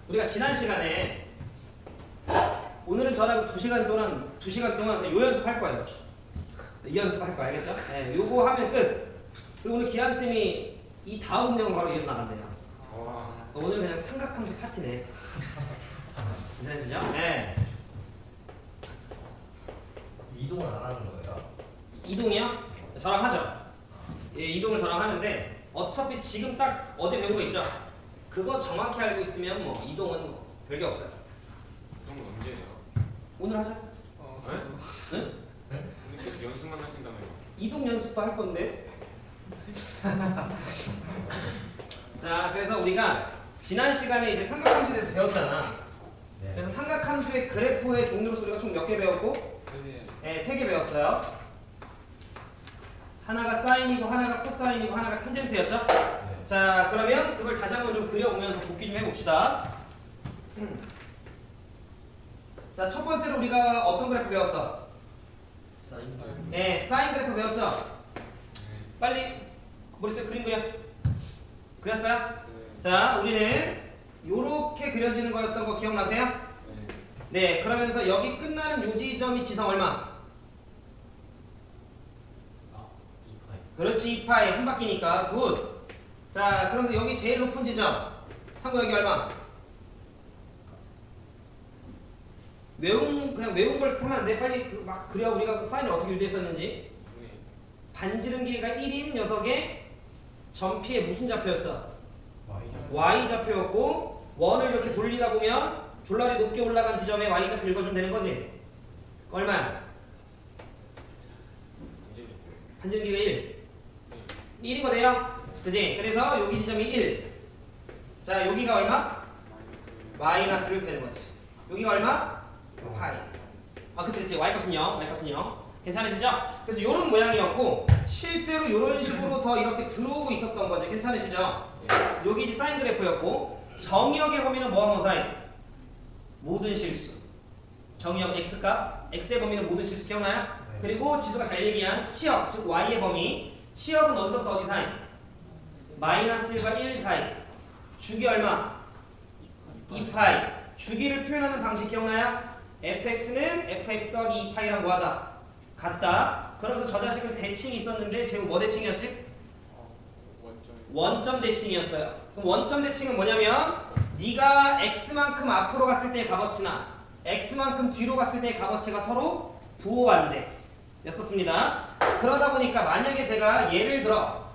우리가 지난 시간에 오늘은 저랑 2시간 동안 요 연습할 거예요. 이 연습할 거 알겠죠? 네, 요거 하면 끝. 그리고 오늘 기한쌤이 이 다음 내용 바로 이어서 나간대요. 오늘 그냥 삼각함수 파티네. 괜찮으시죠? 네. 이동을 안 하는 거예요? 이동이요? 저랑 하죠. 예, 이동을 저랑 하는데 어차피 지금 딱 어제 배운 거 있죠? 그거 정확히 알고 있으면 뭐 이동은 뭐 별게 없어요. 이동은 언제예요? 오늘 하자. 네? 응? 오늘 계속 연습만 하신다며요? 이동 연습도 할 건데. 자, 그래서 우리가 지난 시간에 이제 삼각함수에 대해서 배웠잖아. 네. 그래서 삼각함수의 그래프의 종류로서 우리가 총 몇 개 배웠고? 네, 3개 배웠어요. 하나가 사인이고 하나가 코사인이고 하나가 탄젠트였죠? 네. 자, 그러면 그걸 다시 한번 좀 그려보면서 복기 좀 해봅시다. 자, 첫 번째로 우리가 어떤 그래프 배웠어? 네, 사인 그래프 배웠죠? 빨리 머릿속에 그림 그려. 그렸어요? 자, 우리는 요렇게 그려지는 거였던 거 기억나세요? 네, 그러면서 여기 끝나는 요 지점이 지점 얼마? 그렇지, 2파이 한 바퀴니까 굿. 자, 그러면서 여기 제일 높은 지점 상고 여기 얼마? 그냥 외운 걸 하면 안 돼. 빨리 막 그려. 우리가 사인을 어떻게 유도했었는지. 반지름 길이가 1인 녀석의 전피에 무슨 좌표였어? Y 좌표였고 원을 이렇게 돌리다 보면 졸라리 높게 올라간 지점에 Y 좌표 읽어주면 되는 거지? 얼마야? 반지름 길이가 1. 1인 거 돼요? 그지? 그래서 여기 지점이 1. 자, 여기가 얼마? 마이너스 이렇게 되는 거지. 여기가 얼마? 파이. 아, 그치. Y값은 0. Y값은 0. 괜찮으시죠? 그래서 이런 모양이었고 실제로 이런 식으로 더 이렇게 들어오고 있었던 거지. 괜찮으시죠? 여기 이제 사인 그래프였고 정의역의 범위는 뭐하고 사인? 모든 실수. 정의역 x값, x의 범위는 모든 실수 기억나요? 네. 그리고 지수가 잘 얘기한 치역, 즉 y의 범위. 치역은 어디서부터 어디 사인? 마이너스 1과 1 사이. 주기 얼마? 2파이. 주기를 표현하는 방식 기억나요? fx는 fx 더하기 2파이랑 뭐하다? 같다. 그러면서 저 자식은 대칭이 있었는데 제목 뭐 대칭이었지? 원점 대칭이었어요. 그럼 원점 대칭은 뭐냐면 네가 x만큼 앞으로 갔을 때의 값어치나 x만큼 뒤로 갔을 때의 값어치가 서로 부호반대 였었습니다. 그러다 보니까 만약에 제가 예를 들어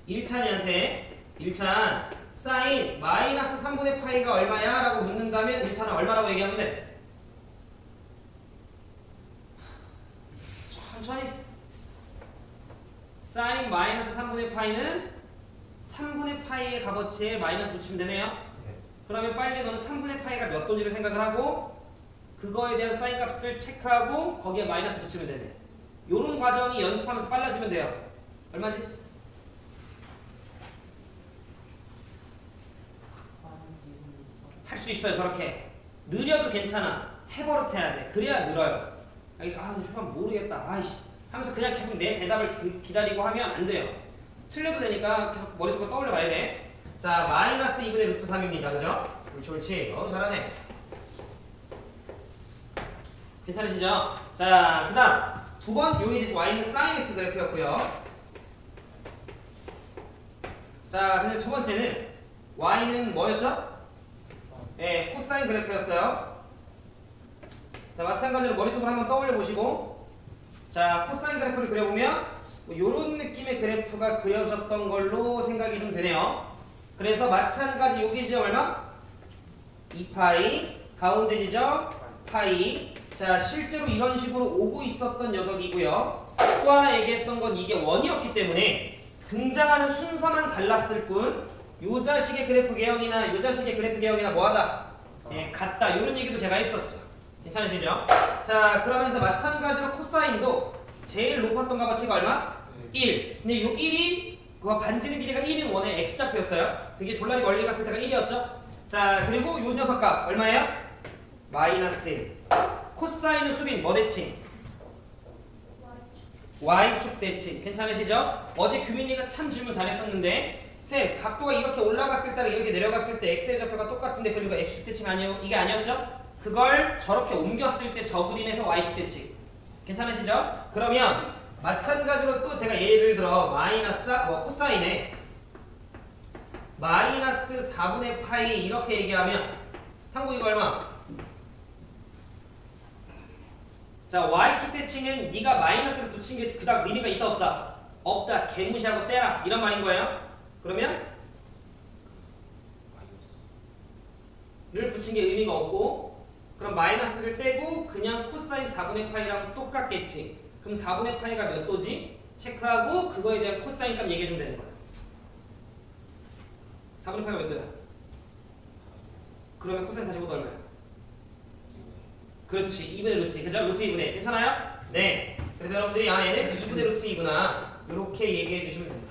1찬이한테 1찬 사인 마이너스 3분의 파이가 얼마야? 라고 묻는다면 1찬은 얼마라고 얘기하면 돼? 천천히. 사인 마이너스 3분의 파이는 3분의 파이의 값어치에 마이너스 붙이면 되네요. 네. 그러면 빨리 너는 3분의 파이가 몇 돈지를 생각을 하고 그거에 대한 사인 값을 체크하고 거기에 마이너스 붙이면 되네. 요런 과정이 연습하면서 빨라지면 돼요. 얼마지? 할 수 있어요. 저렇게. 느려도 괜찮아. 해버릇해야 돼. 그래야 늘어요. 알겠어? 아, 근데 휴가 모르겠다. 아이씨. 하면서 그냥 계속 내 대답을 기다리고 하면 안 돼요. 틀려도 되니까 계속 머릿속에 떠올려 봐야 돼. 자, 마이너스 2분의 루트 3입니다. 그죠? 옳지, 옳지. 잘하네. 괜찮으시죠? 자, 그 다음. 두 번, 요게 이제 y는 sin x 그래프였고요. 자, 근데 두 번째는 y는 뭐였죠? 네, 코사인 그래프였어요. 자, 마찬가지로 머릿속으로 한번 떠올려 보시고 자, 코사인 그래프를 그려보면 뭐 요런 느낌의 그래프가 그려졌던 걸로 생각이 좀 되네요. 그래서 마찬가지 여기 지점 얼마? 2파이 가운데 지점 파이. 자, 실제로 이런 식으로 오고 있었던 녀석이고요. 또 하나 얘기했던 건 이게 원이었기 때문에 등장하는 순서만 달랐을 뿐 요 자식의 그래프 개형이나 요 자식의 그래프 개형이나 뭐하다? 예, 같다. 이런 얘기도 제가 했었죠. 괜찮으시죠? 자, 그러면서 마찬가지로 코사인도 제일 높았던 값어치가 얼마? 1. 근데 요 1이 그 반지름 길이가 1인 원의 x좌표였어요. 그게 졸라리 멀리 갔을 때가 1이었죠. 자, 그리고 요 녀석 값 얼마예요? 마이너스 1. 코사인은 수빈 뭐 대칭? Y축 대칭. 괜찮으시죠? 어제 규민이가 참 질문 잘했었는데 쌤, 각도가 이렇게 올라갔을 때랑 이렇게 내려갔을 때 x의 좌표가 똑같은데 그리고 x축대칭 아니요? 이게 아니었죠? 그걸 저렇게 옮겼을 때 저 그림에서 y축대칭. 괜찮으시죠? 그러면 마찬가지로 또 제가 예를 들어 마이너스 코사인에 마이너스 4분의 파이 이렇게 얘기하면 상부 이거 얼마? 자, y축대칭은 네가 마이너스를 붙인 게 그닥 의미가 있다 없다? 없다. 개무시하고 떼라. 이런 말인 거예요. 그러면 를 붙인 게 의미가 없고 그럼 마이너스를 떼고 그냥 코사인 4분의 파이랑 똑같겠지. 그럼 4분의 파이가 몇 도지? 체크하고 그거에 대한 코사인 값 얘기해주면 되는 거야. 4분의 파이가 몇 도야? 그러면 코사인 45도 얼마야? 그렇지. 2분의 루트 2. 그죠? 루트 2분의. 괜찮아요? 네. 그래서 여러분들이 얘는 2분의 루트 2구나. 이렇게 얘기해 주시면 됩니다.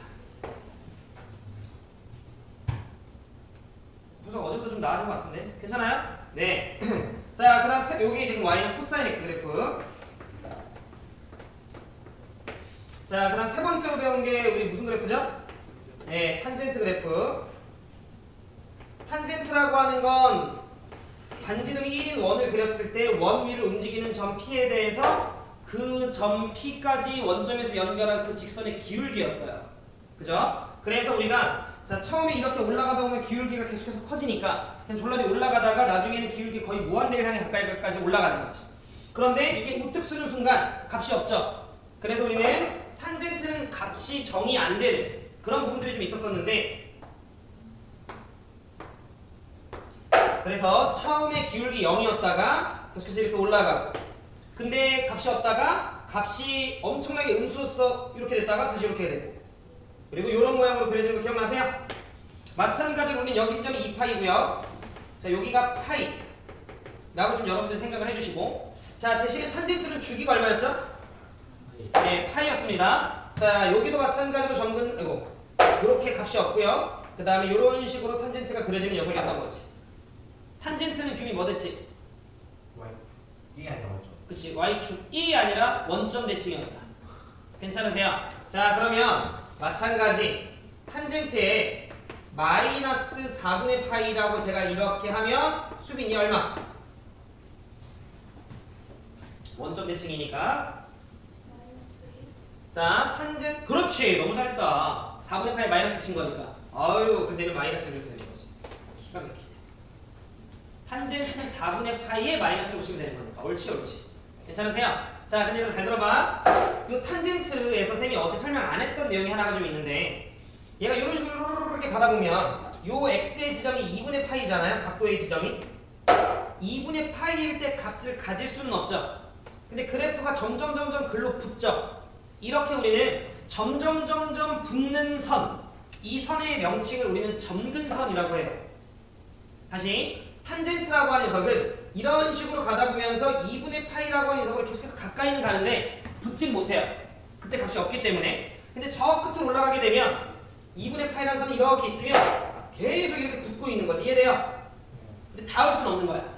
그래서 어제부터 좀 나아진 것 같은데? 괜찮아요? 네. 자, 그 다음 여기 지금 y는 코사인 x 그래프. 자, 그 다음 세 번째로 배운 게 우리 무슨 그래프죠? 네, 탄젠트 그래프. 탄젠트라고 하는 건 반지름이 1인 원을 그렸을 때 원 위를 움직이는 점 P에 대해서 그 점 P까지 원점에서 연결한 그 직선의 기울기였어요. 그죠? 그래서 우리가 자 처음에 이렇게 올라가다 보면 기울기가 계속해서 커지니까 그냥 졸라리 올라가다가 나중에는 기울기 거의 무한대를 향해 가까이까지 올라가는 거지. 그런데 이게 우뚝 서는 순간 값이 없죠. 그래서 우리는 탄젠트는 값이 정의 안 되는 그런 부분들이 좀 있었었는데 그래서 처음에 기울기 0이었다가 계속해서 이렇게 올라가고 근데 값이 없다가 값이 엄청나게 음수로서 이렇게 됐다가 다시 이렇게 되고 그리고 이런 모양으로 그려지는 거 기억나세요? 마찬가지로 우리는 여기 지점이 2파이고요. 자 여기가 파이 라고 좀 여러분들 생각을 해주시고 자 대신에 탄젠트는 주기가 얼마였죠? 네 파이였습니다. 자 여기도 마찬가지로 점근 이렇게 값이 없고요. 그 다음에 이런 식으로 탄젠트가 그려지는 녀석이었던 거지. 탄젠트는 균이 뭐 됐지? 이게 아니라 맞죠? 그치 y축이 아니라 원점 대칭이었다. 괜찮으세요? 자 그러면 마찬가지 탄젠트에 마이너스 4분의 파이라고 제가 이렇게 하면 수빈이 얼마? 원점 대칭이니까 자 탄젠트 그렇지 너무 잘했다. 4분의 파이 마이너스 붙인 거니까 아유 그래서 얘는 마이너스 이렇게 되는 거지. 기가 막히네. 탄젠트 4분의 파이에 마이너스를 붙이면 되는 거니까 옳지 옳지. 괜찮으세요? 자 근데 이거 잘 들어봐. 이 탄젠트에서 쌤이 어제 설명 안 했던 내용이 하나가 좀 있는데 얘가 이런 식으로 이렇게 가다 보면 요 x의 지점이 2분의 파이잖아요. 각도의 지점이 2분의 파이일 때 값을 가질 수는 없죠. 근데 그래프가 점점 글로 붙죠. 이렇게 우리는 점점 붙는 선, 이 선의 명칭을 우리는 점근선이라고 해요. 다시 탄젠트라고 하는 녀석은 이런 식으로 가다 보면서 2분의 파이라고 하는 녀석으로 계속해서 가까이는 가는데 붙진 못해요. 그때 값이 없기 때문에. 근데 저 끝으로 올라가게 되면 2분의 파이라는 선이 이렇게 있으면 계속 이렇게 붙고 있는 거지. 이해돼요? 근데 닿을 수는 없는 거야.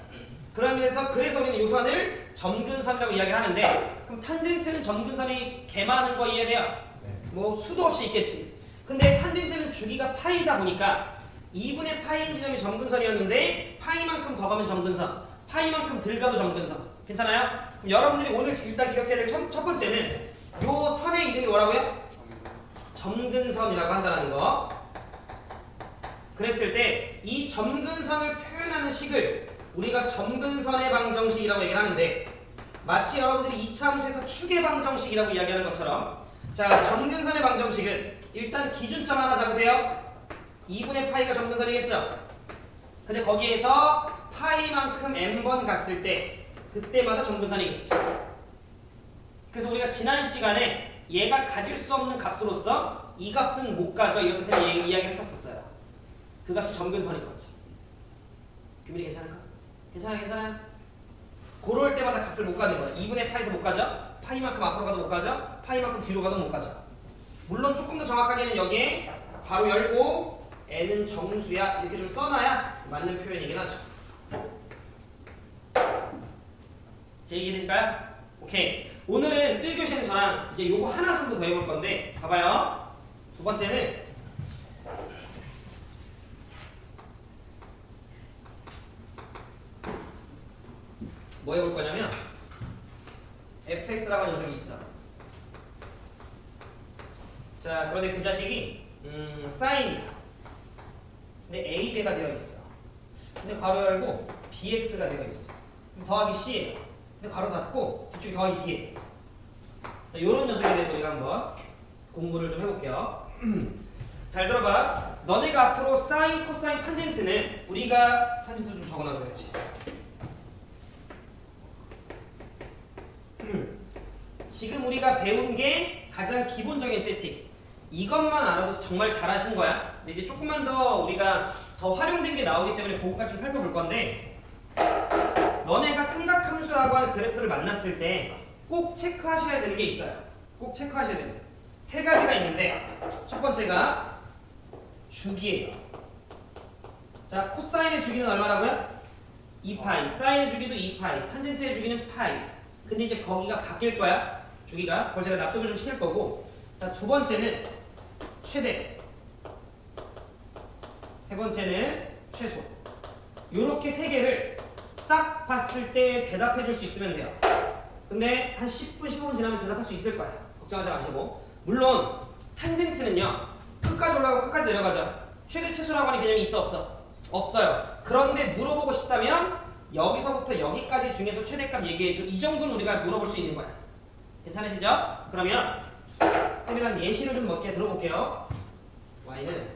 그래서 우리는 이 선을 점근선이라고 이야기를 하는데 그럼 탄젠트는 점근선이 개 많은 거 이해돼요? 네. 뭐 수도 없이 있겠지. 근데 탄젠트는 주기가 파이다 보니까 2분의 파이인 지점이 점근선이었는데 파이만큼 더 가면 점근선, 파이만큼 덜 가도 점근선. 괜찮아요? 그럼 여러분들이 오늘 일단 기억해야 될 첫 번째는 요 선의 이름이 뭐라고요? 점근선이라고 한다는 거. 그랬을 때 이 점근선을 표현하는 식을 우리가 점근선의 방정식이라고 얘기를 하는데 마치 여러분들이 이차함수에서 축의 방정식이라고 이야기하는 것처럼 자 점근선의 방정식은 일단 기준점 하나 잡으세요. 2분의 파이가 점근선이겠죠? 근데 거기에서 파이만큼 n번 갔을 때 그때마다 점근선이겠지. 그래서 우리가 지난 시간에 얘가 가질 수 없는 값으로서 이 값은 못 가져 이렇게 이야기를 했었어요. 그 값이 점근선인 거지. 규민이 괜찮을까? 괜찮아요? 그럴 때마다 값을 못 가는 거야. 2분의 파이에서 못 가죠? 파이만큼 앞으로 가도 못 가죠? 파이만큼 뒤로 가도 못 가죠? 물론 조금 더 정확하게는 여기에 괄호 열고 n은 정수야 이렇게 좀 써놔야 맞는 표현이긴 하죠. 제 얘기 되실까요? 오케이. 오늘은 1교시는 저랑 이제 요거 하나 정도 더 해볼 건데 봐봐요. 두 번째는 뭐 해볼 거냐면 fx라고 하는 녀석이 있어. 자, 그런데 그 자식이 사인이야. 근데 a대가 되어 있어. 근데 괄호 열고 bx가 되어 있어. 그럼 더하기 c예요. 근데 괄호 닫고 뒤쪽이 더하기 d예요. 이런 녀석에 대해서 우리가 한번 공부를 좀 해볼게요. 잘 들어봐. 너네가 앞으로 사인, 코사인, 탄젠트는 우리가 탄젠트 좀 적어놔줘야지. 지금 우리가 배운 게 가장 기본적인 세팅. 이것만 알아도 정말 잘하신 거야. 근데 이제 조금만 더 우리가 더 활용된 게 나오기 때문에 그것까지 좀 살펴볼 건데, 너네가 삼각함수라고 하는 그래프를 만났을 때 꼭 체크하셔야 되는 게 있어요. 꼭 체크하셔야 되는 게 세 가지가 있는데, 첫 번째가 주기예요. 자, 코사인의 주기는 얼마라고요? 2파이. 사인의 주기도 2파이. 탄젠트의 주기는 파이. 근데 이제 거기가 바뀔 거야. 주기가. 그걸 제가 납득을 좀 시킬 거고. 자, 두 번째는 최대. 세 번째는 최소. 요렇게 세 개를 딱 봤을 때 대답해 줄 수 있으면 돼요. 근데 한 10분, 15분 지나면 대답할 수 있을 거예요. 걱정하지 마시고. 물론 탄젠트는요, 끝까지 올라가고 끝까지 내려가죠. 최대 최소라고 하는 개념이 있어 없어? 없어요. 그런데 물어보고 싶다면 여기서부터 여기까지 중에서 최대값 얘기해줘. 이 정도는 우리가 물어볼 수 있는 거야. 괜찮으시죠? 그러면 쌤이 한 예시를 좀 몇 개 들어볼게요. y는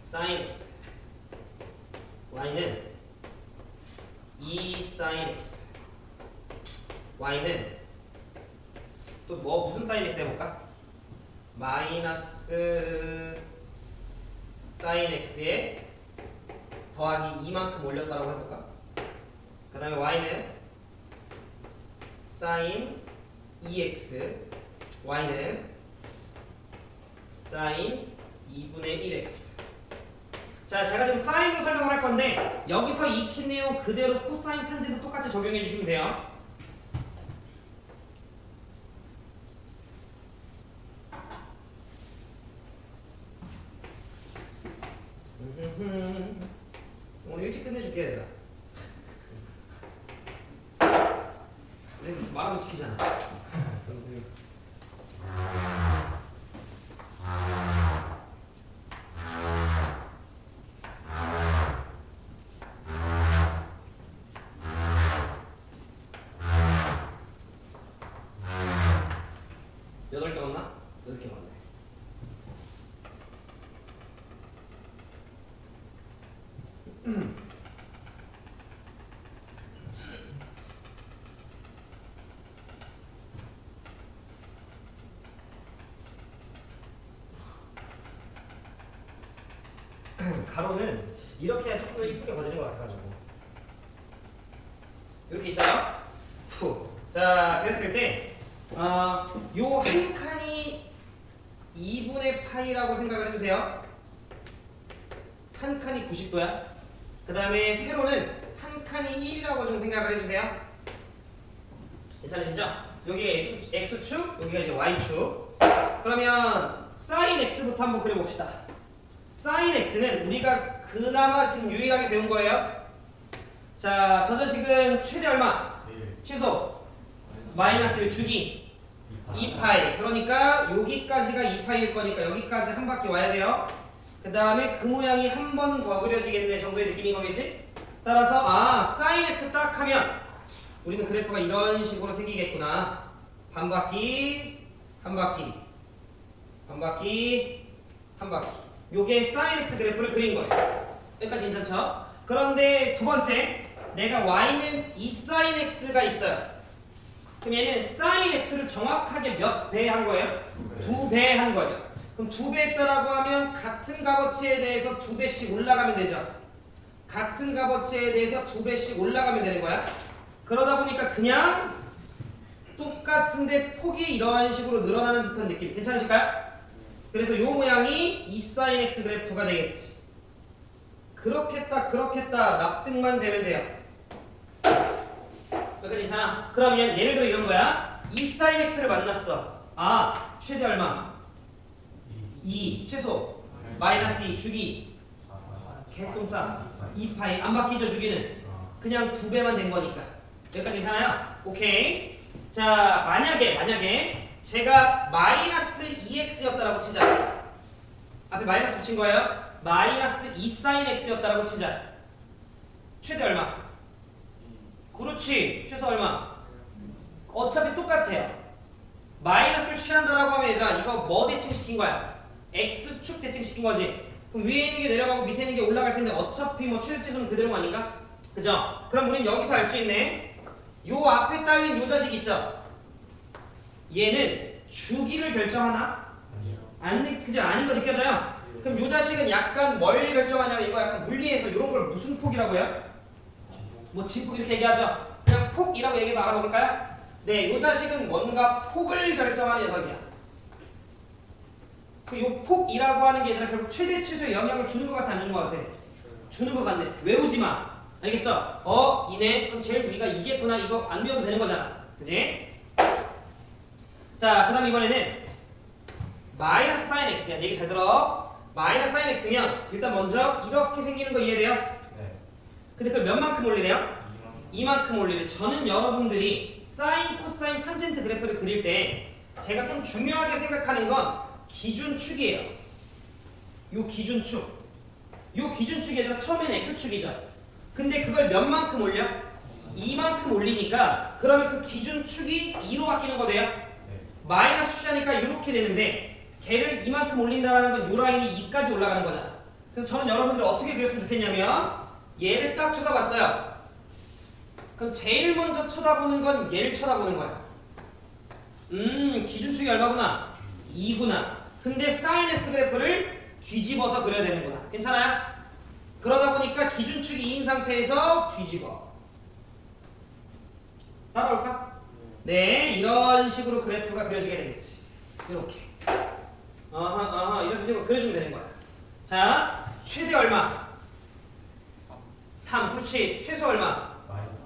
sin x, y는 2 sin x, y는 또 뭐 무슨 sin x 해볼까? 마이너스 sin x에 더하기 2만큼 올렸다라고 해볼까? 그 다음에 y는 sin 2x, y는 sin 2분의 1x. 자, 제가 지금 사인으로 설명을 할 건데 여기서 익힌 내용 그대로 코사인, 탄젠트 똑같이 적용해 주시면 돼요. 오늘 일찍 끝내줄게 내가. 근데 말하면 지키잖아. 여덟 개 왔나? 8개 왔네. 가로는 이렇게 해야 조금 더 이쁘게 거지는 것 같아가지고 이렇게 있어요. 후. 자, 그랬을 때 요 한 칸이 2분의 파이라고 생각을 해주세요. 한 칸이 90도야. 그 다음에 세로는 한 칸이 1이라고 좀 생각을 해주세요. 괜찮으시죠? 여기가 X축, 여기가 이제 Y축. 그러면 sin X부터 한번 그려봅시다. sin X는 우리가 그나마 지금 유일하게 배운 거예요. 자, 저 자식은 최대 얼마? 최소 마이너스 1 주기 2파이. 그러니까 여기까지가 2파이일 거니까 여기까지 한 바퀴 와야 돼요. 그 다음에 그 모양이 한 번 더 그려지겠네 정도의 느낌인 거겠지? 따라서 sin x 딱 하면 우리는 그래프가 이런 식으로 생기겠구나. 반 바퀴, 한 바퀴, 한 바퀴, 한 바퀴. 요게 sin x 그래프를 그린 거예요. 여기까지 괜찮죠? 그런데 두 번째, 내가 y는 2 sin x가 있어요. 그럼 얘는 sin x를 정확하게 몇 배 한 거예요? 2배 한 거예요. 그럼 2배 했다라고 하면 같은 값어치에 대해서 2배씩 올라가면 되죠. 같은 값어치에 대해서 2배씩 올라가면 되는 거야. 그러다 보니까 그냥 똑같은데 폭이 이런 식으로 늘어나는 듯한 느낌. 괜찮으실까요? 그래서 이 모양이 2 sin x 그래프가 되겠지. 그렇겠다 그렇겠다 납득만 되면 돼요. 여기까지 괜찮아? 그러면 예를 들어 이런 거야. 2 sin x를 만났어. 최대 얼마? 2 최소 마이너스 2 주기 개똥싸 2파이 안 바뀌죠 주기는. 그냥 2배만 된 거니까. 여기까지 괜찮아요? 오케이. 자, 만약에 제가 마이너스 2x였다라고 치자. 앞에 마이너스 붙인 거예요. 마이너스 2 sin x였다라고 치자. 최대 얼마? 그렇지. 최소 얼마? 어차피 똑같아요. 마이너스를 취한다라고 하면 얘들아 이거 뭐 대칭시킨 거야? x축 대칭시킨 거지. 그럼 위에 있는 게 내려가고 밑에 있는 게 올라갈 텐데 어차피 뭐 최대치수는 그대로 아닌가? 그죠? 그럼 우린 여기서 알 수 있네. 요 앞에 딸린 요 자식 있죠? 얘는 주기를 결정하나? 아니요. 그죠? 아닌 거 느껴져요? 그럼 요 자식은 약간 뭘 결정하냐면 이거 약간 물리에서 이런 걸 무슨 폭이라고 해요? 뭐 진폭 이렇게 얘기하죠? 그냥 폭이라고 얘기해도 알아볼까요? 네, 요 자식은 뭔가 폭을 결정하는 녀석이야. 요 폭이라고 하는 게 얘들아 결국 최대 치수에 영향을 주는 것 같아 안 주는 것 같아? 주는 것 같네. 외우지 마. 알겠죠? 이네. 그럼 제일 위가 이겠구나. 이거 안 외워도 되는 거잖아. 그지? 자, 그 다음 이번에는 마이너스 sin x야. 얘기 잘 들어. 마이너스 sin x면 일단 먼저 이렇게 생기는 거 이해돼요? 네. 근데 그걸 몇 만큼 올리래요? 이만큼 올리래. 저는 여러분들이 사인, 코사인, 탄젠트 그래프를 그릴 때 제가 좀 중요하게 생각하는 건 기준축이에요. 요 기준축. 요 기준축이 아니라 처음에는 x축이죠. 근데 그걸 몇 만큼 올려? 2만큼 올리니까 그러면 그 기준축이 2로 바뀌는 거돼요? 네. 마이너스 수자니까 이렇게 되는데 걔를 2만큼 올린다는 건 요 라인이 2까지 올라가는 거잖아. 그래서 저는 여러분들이 어떻게 그렸으면 좋겠냐면 얘를 딱 쳐다봤어요. 그럼 제일 먼저 쳐다보는 건 얘를 쳐다보는 거야. 기준축이 얼마구나? 2구나. 근데 사인 S 그래프를 뒤집어서 그려야 되는구나. 괜찮아요? 그러다 보니까 기준축이 2인 상태에서 뒤집어. 따라올까? 네, 이런 식으로 그래프가 그려지게 되겠지. 이렇게. 이런 식으로 그려주면 되는 거야. 자, 최대 얼마? 3. 그렇지. 최소 얼마? 마이너스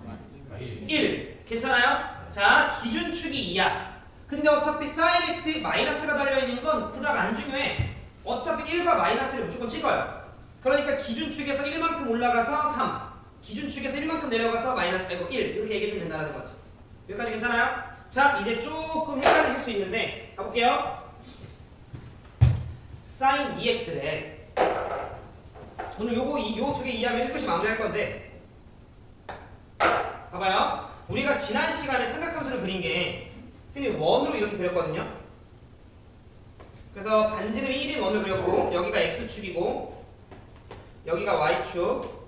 1. 괜찮아요? 자, 기준축이 2야. 근데 어차피 sin x 마이너스가 달려있는 건 그닥 안 중요해. 어차피 1과 마이너스를 무조건 찍어요. 그러니까 기준축에서 1만큼 올라가서 3. 기준축에서 1만큼 내려가서 마이너스 1 이렇게 얘기해주면 된다는 거지. 여기까지 괜찮아요? 자, 이제 조금 헷갈리실 수 있는데 가볼게요. sin 2x래. 오늘 요 두 개 이해하면 1교시 마무리할 건데 봐봐요. 우리가 지난 시간에 삼각함수를 그린 게 쌤이 원으로 이렇게 그렸거든요. 그래서 반지름이 1인 원을 그렸고 여기가 x축이고 여기가 y축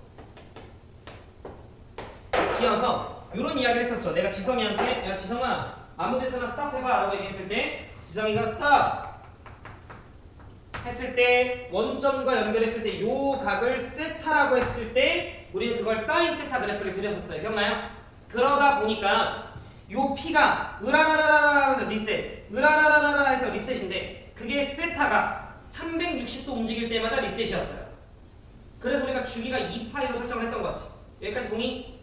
이어서 이런 이야기를 했었죠. 내가 지성이한테 야 지성아 아무 데서나 스탑 해봐 라고 얘기했을 때 지성이가 스탑 했을 때 원점과 연결했을 때 요 각을 세타라고 했을 때 우리는 그걸 사인 세타 그래프를 그렸었어요. 기억나요? 그러다 보니까 요 P가 으라라라라 해서 리셋 으라라라라 해서 리셋인데 그게 세타가 360도 움직일 때마다 리셋이었어요. 그래서 우리가 주기가 2파이로 설정을 했던 거지. 여기까지 동의?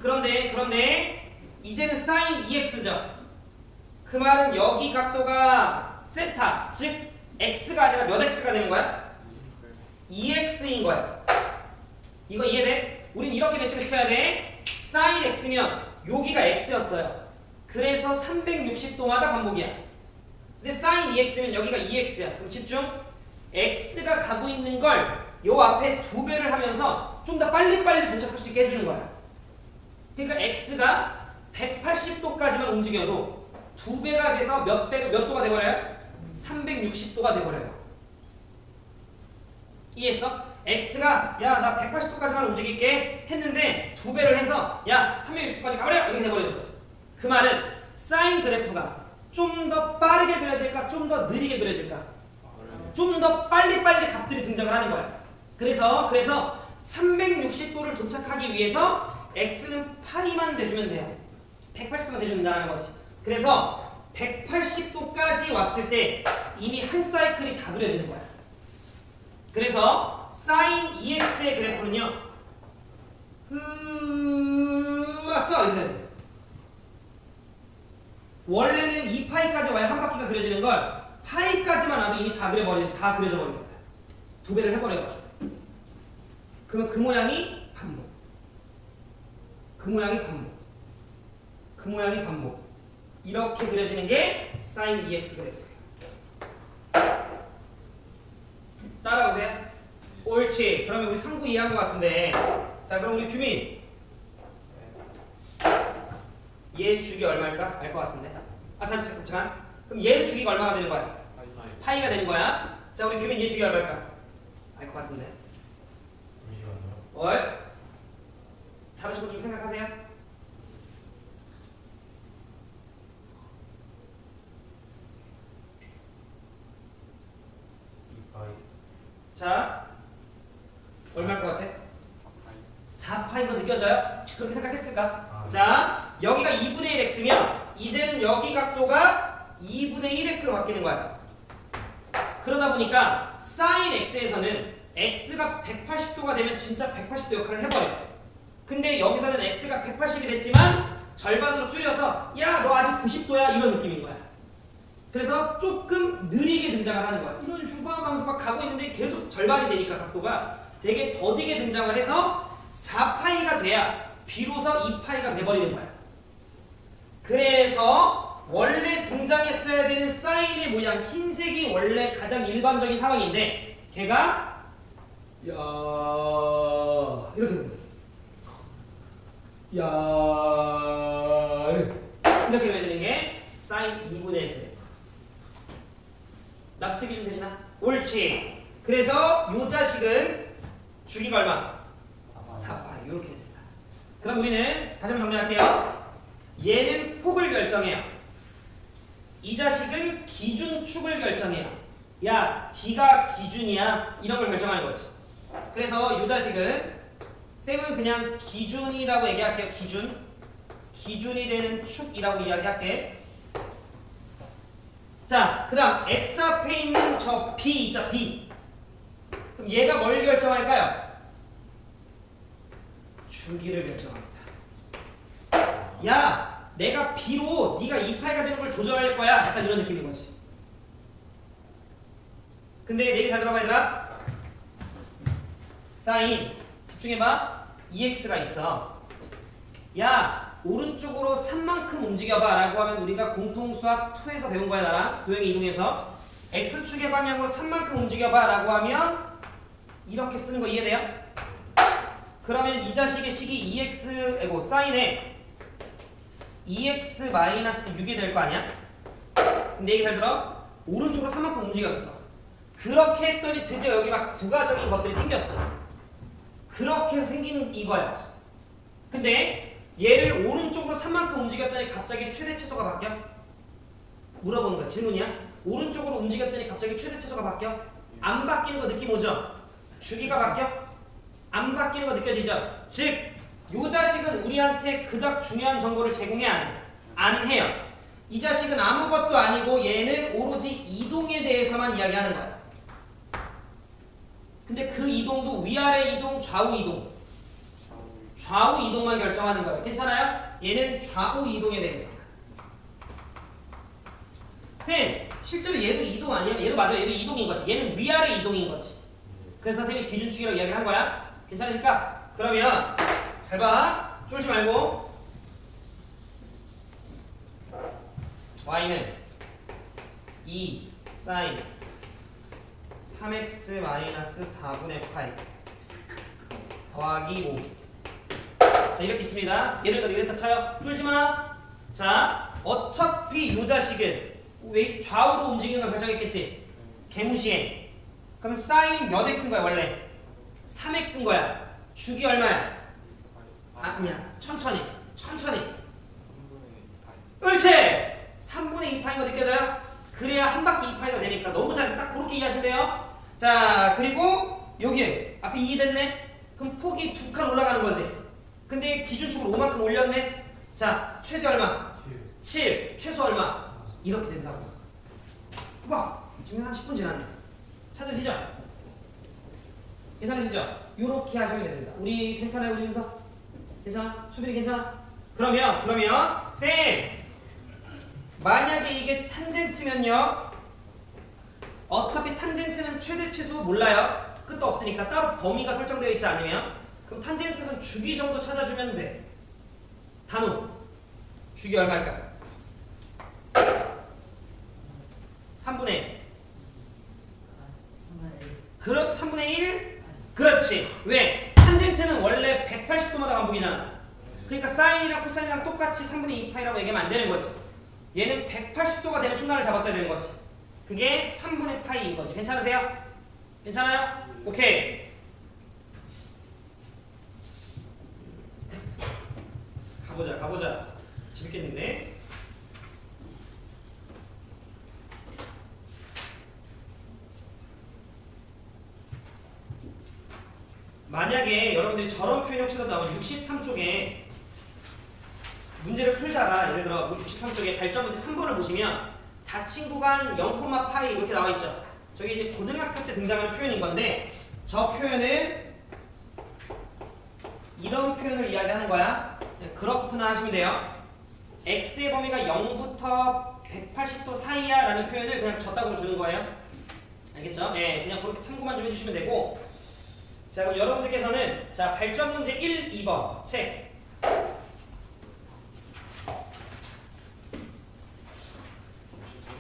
그런데 이제는 sin 2x죠. 그 말은 여기 각도가 세타 즉 x가 아니라 몇 x가 되는 거야? 2x인 거야. 이거 이해돼? 우린 이렇게 매칭을 시켜야 돼. sin x면 여기가 x였어요. 그래서 360도마다 반복이야. 근데 sin 2x면 여기가 2x야. 그럼 집중. x가 가고 있는 걸 요 앞에 2배를 하면서 좀 더 빨리빨리 도착할 수 있게 해주는 거야. 그러니까 x가 180도까지만 움직여도 2배가 돼서 몇 도가 돼버려요? 360도가 돼버려요. 이해했어? x가 야 나 180도까지만 움직일게 했는데 2배를 해서 야 360도까지 가버려! 이렇게 돼버리는 거지. 그 말은 사인 그래프가 좀 더 빠르게 그려질까? 좀 더 느리게 그려질까? 좀 더 빨리빨리 값들이 등장을 하는 거야. 그래서 360도를 도착하기 위해서 x는 8이만 돼주면 돼요. 180도만 돼주면 된다는 거지. 그래서 180도까지 왔을 때 이미 한 사이클이 다 그려지는 거야. 그래서 sin 2x의 그래프는요. 왔어 이렇게 되는 거야. 원래는 2파이까지 와야 한 바퀴가 그려지는 걸 파이까지만 와도 이미 다 그려져 버리는 거야. 2배를 해버려가지고. 그러면 그 모양이 반복. 그 모양이 반복. 그 모양이 반복. 이렇게 그려지는 게 sin EX 그래프예요. 따라오세요. 옳지. 그러면 우리 3구 이해한 것 같은데. 자, 그럼 우리 규민. 얘 주기 얼마일까? 알 것 같은데. 아, 잠깐. 그럼 얘 주기가 얼마가 되는 거야? 파이가 되는 거야. 자, 우리 규민 얘 주기 얼마일까? 알 것 같은데. 어이? 다루신 분들 생각하세요. 자, 얼마일 것 같아? 4파이가 느껴져요? 그렇게 생각했을까? 자, 여기가 2분의 1x면 이제는 여기 각도가 2분의 1x로 바뀌는 거야. 그러다 보니까 sin x에서는 x가 180도가 되면 진짜 180도 역할을 해버려. 근데 여기서는 x가 180이 됐지만 절반으로 줄여서 야, 너 아직 90도야 이런 느낌인 거야. 그래서 조금 느리게 등장을 하는 거야. 이런 슈퍼하면서 막 가고 있는데 계속 절반이 되니까 각도가 되게 더디게 등장을 해서 4파이가 돼야 비로소 2파이가 돼버리는 거야. 그래서 원래 등장했어야 되는 사인의 모양 흰색이 원래 가장 일반적인 상황인데 걔가 야 이렇게 됩니다. 야 이렇게 그려지는 게 사인 2분의 x. 납득이 좀 되시나? 옳지. 그래서 요 자식은 주기가 얼마? 4파이 이렇게 됩니다. 그럼 우리는 다시 한번 정리할게요. 얘는 폭을 결정해요. 이 자식은 기준축을 결정해요. 야, D가 기준이야. 이런 걸 결정하는 거지. 그래서 이 자식은 쌤은 그냥 기준이라고 얘기할게요. 기준이 되는 축이라고 이야기할게. 자, 그 다음 X 앞에 있는 저 B 있죠? B. 그럼 얘가 뭘 결정할까요? 주기를 결정합니다. 야, 내가 B로 네가 2파이가 되는 걸 조절할 거야. 약간 이런 느낌인 거지. 근데 내 얘기 잘 들어봐 얘들아. 사인 집중해봐. EX가 있어. 야, 오른쪽으로 3만큼 움직여봐 라고 하면 우리가 공통수학 2에서 배운 거야 나랑 도형이 이동해서 X축의 방향으로 3만큼 움직여봐 라고 하면 이렇게 쓰는 거 이해돼요? 그러면 이 자식의 식이 EX이고 사인에 EX-6이 될 거 아니야? 근데 얘기 잘 들어? 오른쪽으로 3만큼 움직였어. 그렇게 했더니 드디어 여기 막 부가적인 것들이 생겼어. 그렇게 해서 생긴 이거야. 근데 얘를 오른쪽으로 3만큼 움직였더니 갑자기 최대 최소가 바뀌어? 물어보는 거야. 질문이야. 오른쪽으로 움직였더니 갑자기 최대 최소가 바뀌어? 안 바뀌는 거 느낌 오죠? 주기가 바뀌어? 안 바뀌는 거 느껴지죠? 즉, 요 자식은 우리한테 그닥 중요한 정보를 제공해 안 해? 안 해요. 이 자식은 아무것도 아니고 얘는 오로지 이동에 대해서만 이야기하는 거야. 근데 그 이동도 위아래 이동, 좌우 이동. 좌우 이동만 결정하는 거예요. 괜찮아요? 얘는 좌우 이동에 대해서. 쌤, 실제로 얘도 이동 아니야? 얘도 맞아. 얘도 이동인 거지. 얘는 위아래 이동인 거지. 그래서 선생님이 기준축이라고 이야기를 한 거야. 괜찮으실까? 그러면 잘 봐. 쫄지 말고. y는 2 sin 3x-4분의 파이 더하기 5. 자, 이렇게 있습니다. 예를 들어 이랬다 쳐요. 쫄지 마. 자, 어차피 요 자식은 왜 좌우로 움직이는 걸 결정했겠지? 개무시해. 그럼 사인 몇 x인 거야 원래? 3x인 거야. 주기 얼마야? 아니야. 천천히. 옳지! 3분의 2파인 거 느껴져요? 그래야 한 바퀴 2파이가 되니까 너무 잘해서 딱 그렇게 이해하시면 돼요. 자, 그리고 여기 앞에 2 됐네? 그럼 폭이 2칸 올라가는 거지. 근데 기준축으로 5만큼 올렸네? 자, 최대 얼마? 7. 최소 얼마? 이렇게 된다고. 봐. 지금 한 10분 지났네. 찾으시죠? 괜찮으시죠? 이렇게 하시면 됩니다. 우리 괜찮아요? 우리 윤서? 괜찮아? 수빈이 괜찮아? 그러면 쌤! 만약에 이게 탄젠트면요. 어차피 탄젠트는 최대 최소 몰라요. 끝도 없으니까 따로 범위가 설정되어 있지 않으면 그럼 탄젠트에서는 주기 정도 찾아주면 돼. 단호. 주기 얼마일까? 3분의 1. 3분의 1? 그렇지. 왜? 탄젠트는 원래 180도마다 반복이잖아. 그러니까 사인이랑 코사인이랑 똑같이 3분의 2파이라고 얘기하면 안 되는 거지. 얘는 180도가 되는 순간을 잡았어야 되는 거지. 그게 3분의 파이인 거지. 괜찮으세요? 괜찮아요? 오케이. 가보자. 재밌겠는데? 만약에 여러분들이 저런 표현이 혹시라도 나오면 63쪽에 문제를 풀다가 예를 들어 63쪽에 발전 문제 3번을 보시면 닫힌 구간 0,파이 이렇게 나와 있죠. 저게 이제 고등학교 때 등장하는 표현인 건데 저 표현은 이런 표현을 이야기하는 거야. 그렇구나 하시면 돼요. x의 범위가 0부터 180도 사이야 라는 표현을 그냥 졌다고 주는 거예요. 알겠죠? 네, 그냥 그렇게 참고만 좀 해주시면 되고. 자, 그럼 여러분들께서는 자 발전 문제 1, 2번 책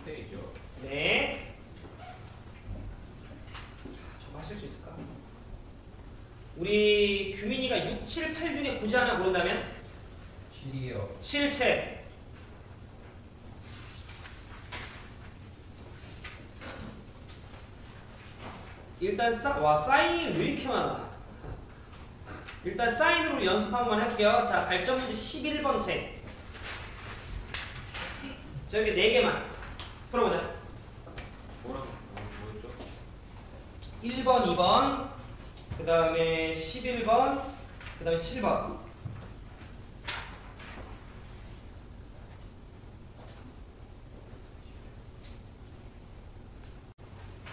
63페이지요. 네. 저거 하실 수 있을까? 우리 규민이가 6, 7, 8 중에 굳이 하나 고른다면? 7이요. 7책. 일단 사인이 왜 이렇게 많아? 일단 사인으로 연습 한번 할게요. 자, 발전 문제 11번 책. 자, 여기 4개만 풀어보자. 뭐였죠? 1번, 2번, 그 다음에 11번, 그 다음에 7번.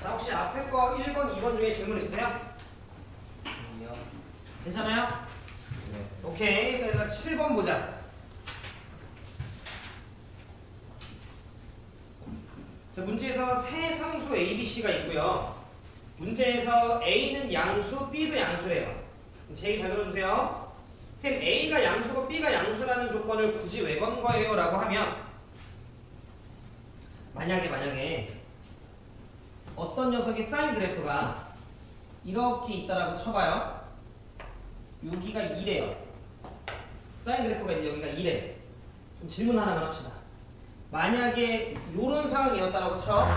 자, 혹시 앞에 거 1번, 2번 중에 질문 있으세요? 아니요. 괜찮아요? 네. 오케이. 그러니까 7번 보자. 자, 문제에서 세 상수 A, B, C가 있고요. 문제에서 A는 양수, B도 양수래요. 제 얘기 잘 들어주세요. 쌤, A가 양수고 B가 양수라는 조건을 굳이 왜 건 거예요? 라고 하면 만약에 어떤 녀석의 사인 그래프가 이렇게 있다라고 쳐봐요. 여기가 2래요. 사인 그래프가 여기가 2래. 좀 질문 하나만 합시다. 만약에 이런 상황이었다라고 쳐.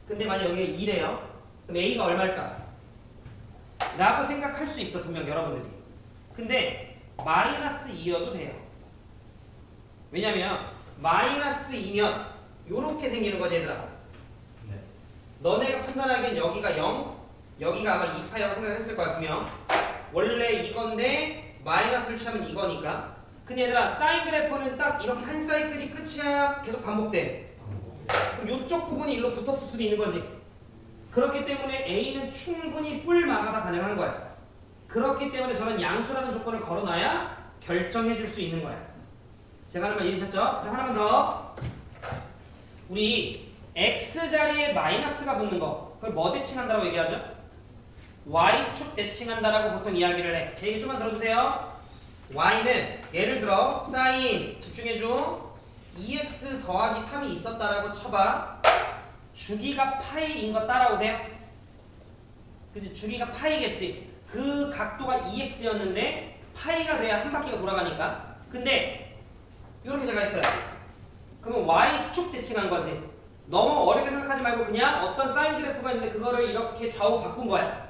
근데 만약 여기가 2래요. 그럼 A가 얼마일까? 라고 생각할 수 있어, 분명 여러분들이. 근데 마이너스 2여도 돼요. 왜냐면 마이너스 2면 요렇게 생기는 거지, 얘들아. 네. 너네가 판단하기엔 여기가 0, 여기가 아마 2파이라고 생각했을 거야, 분명. 원래 이건데 마이너스를 취하면 이거니까. 근데 얘들아, 사인 그래프는 딱 이렇게 한 사이클이 끝이야? 계속 반복돼. 그럼 이쪽 부분이 일로 붙었을 수도 있는 거지. 그렇기 때문에 A는 충분히 뿔마가가 가능한 거야. 그렇기 때문에 저는 양수라는 조건을 걸어놔야 결정해 줄 수 있는 거야. 제가 하는 말 이해하셨죠? 그럼 하나만 더. 우리 X자리에 마이너스가 붙는 거, 그걸 뭐 대칭한다라고 얘기하죠? Y축 대칭한다라고 보통 이야기를 해. 제 얘기 좀만 들어주세요. Y는 예를 들어 사인, 집중해줘. 2x 더하기 3이 있었다라고 쳐봐. 주기가 파이인 거 따라오세요. 그치? 주기가 파이겠지. 그 각도가 2x였는데 파이가 돼야 한 바퀴가 돌아가니까. 근데 이렇게 제가 했어요. 그러면 y축 대칭한 거지. 너무 어렵게 생각하지 말고 그냥 어떤 사인 그래프가 있는데 그거를 이렇게 좌우 바꾼 거야.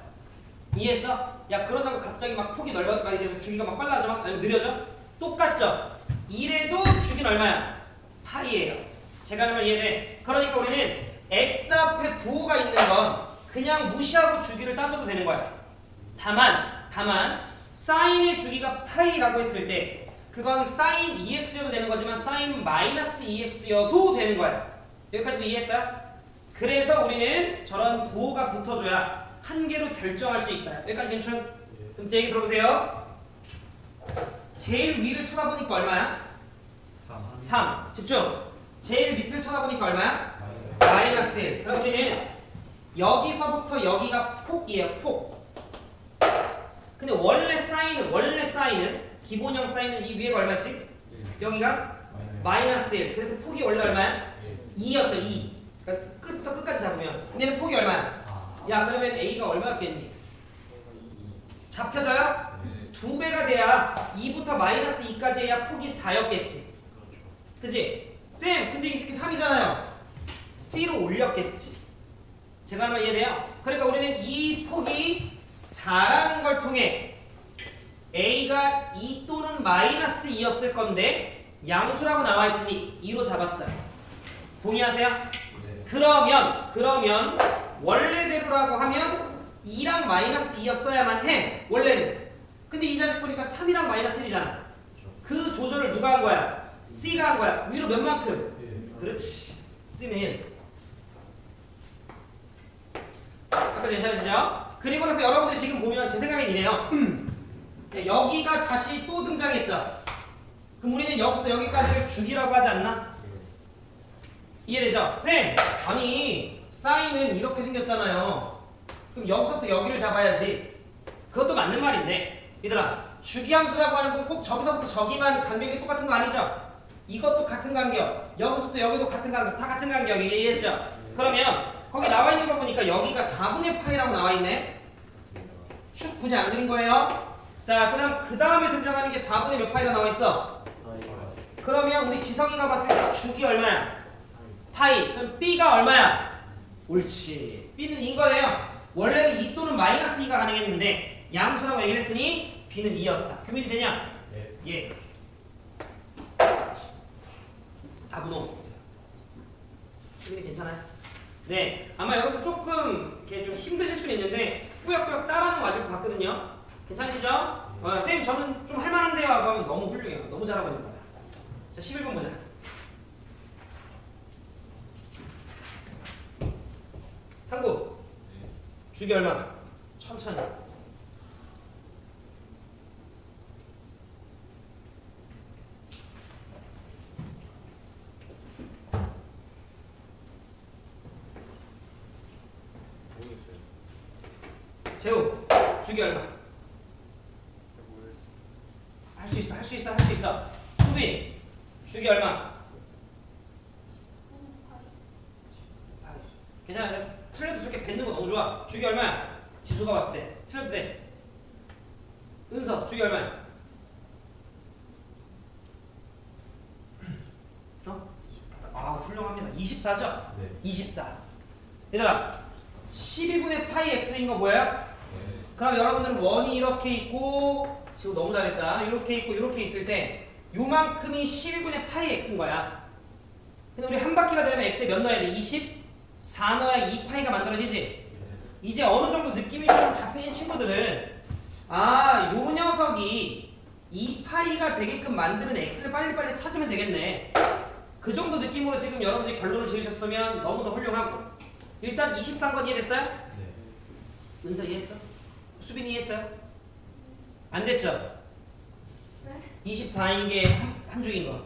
이해했어? 야, 그러다가 갑자기 막 폭이 넓어지고 주기가 막 빨라져? 아니면 느려져? 똑같죠? 이래도 주기는 얼마야? 파이예요. 제가 하는 말 이해돼? 그러니까 우리는 x 앞에 부호가 있는 건 그냥 무시하고 주기를 따져도 되는 거야. 다만 사인의 주기가 파이라고 했을 때 그건 사인 2x여도 되는 거지만 사인 마이너스 2x여도 되는 거야. 여기까지도 이해했어요? 그래서 우리는 저런 부호가 붙어줘야 한 개로 결정할 수 있다. 여기까지 괜찮? 그럼 제 얘기 들어보세요. 제일 위를 쳐다보니까 얼마야? 3. 집중. 제일 밑을 쳐다보니까 얼마야? 마이너스 1. 그럼 우리는 여기서부터 여기가 폭이에요. 폭. 근데 원래 사인은 기본형 사인은 이 위에가 얼마였지? 1. 여기가 마이너스 1. 그래서 폭이 원래 얼마야? 2였죠. 2. 그러니까 끝부터 끝까지 잡으면. 근데 얘는 폭이 얼마야? 야, 그러면 A가 얼마였겠니? 잡혀져요? 네. 2배가 돼야 2부터 마이너스 2까지 해야 폭이 4였겠지. 그치? 쌤, 근데 이 새끼 3이잖아요. C로 올렸겠지. 제가 하는 말 이해돼요? 그러니까 우리는 이 폭이 4라는 걸 통해 A가 2 또는 마이너스 2였을 건데 양수라고 나와 있으니 2로 잡았어요. 동의하세요? 네. 그러면 원래대로라고 하면 2랑 마이너스 2였어야만 해. 원래는. 근데 이 자식 보니까 3이랑 마이너스 1이잖아. 그 조절을 누가 한 거야? C가 한 거야. 위로 몇 만큼? 그렇지. C는 1. 아까 괜찮으시죠? 그리고 나서 여러분들이 지금 보면 제 생각엔 이래요. 여기가 다시 또 등장했죠. 그럼 우리는 여기서 여기까지를 주기라고 하지 않나? 이해되죠? 쌤! 아니 사인은 이렇게 생겼잖아요. 그럼 여기서부터 여기를 잡아야지. 그것도 맞는 말인데 얘들아 주기함수라고 하는 건 꼭 저기서부터 저기만 간격이 똑같은 거 아니죠? 이것도 같은 간격, 여기서부터 여기도 같은 간격, 다 같은 간격이 이해했죠? 그러면 거기 나와 있는 거 보니까 여기가 4분의 파이라고 나와 있네. 축 굳이 안 그린 거예요. 자, 그 다음에 등장하는 게 4분의 몇 파이가 나와 있어? 그러면 우리 지성이가 봤을 때 축이 얼마야? 파이. 그럼 B가 얼마야? 옳지. B는 2인 거예요. 원래는 2 또는 마이너스 2가 가능했는데 양수라고 얘기를 했으니 B는 2였다. 규민이 되냐? 네. 예. 다분호. 규민이 괜찮아요? 네. 아마 여러분 조금 이렇게 좀 힘드실 수 있는데 꾸역꾸역 따라하는 거 맞을 것 같거든요. 괜찮으시죠? 선생님 저는 좀 할만한데요 하고 하면 너무 훌륭해요. 너무 잘하고 있는 거다. 자, 11번 보자. 상구. 주기 얼마? 천천히. 모르겠어요. 재우. 주기 얼마? 할 수 있어, 할 수 있어, 할 수 있어. 수빈. 주기 얼마? 괜찮아. 틀려도 저렇게 뱉는 거 너무 좋아. 주기 얼마야? 지수가 봤을 때. 틀려도 돼. 은서, 주기 얼마야? 어? 아, 훌륭합니다. 24죠? 네. 24. 얘들아, 12분의 파이 x인 거 뭐예요? 네. 그럼 여러분들은 원이 이렇게 있고, 지금 너무 잘했다. 이렇게 있고, 이렇게 있을 때, 요만큼이 12분의 파이 x인 거야. 근데 우리 한 바퀴가 되려면 x에 몇 넣어야 돼? 24 넣어야 2파이가 만들어지지? 이제 어느 정도 느낌이 좀 잡히신 친구들은 아, 요 녀석이 2파이가 되게끔 만드는 x를 빨리빨리 찾으면 되겠네. 그 정도 느낌으로 지금 여러분들이 결론을 지으셨으면 너무 더 훌륭하고. 일단 23번 이해됐어요? 네. 은서 이해했어? 수빈이 이해했어요? 안 됐죠? 24인 게 한 줄인 거.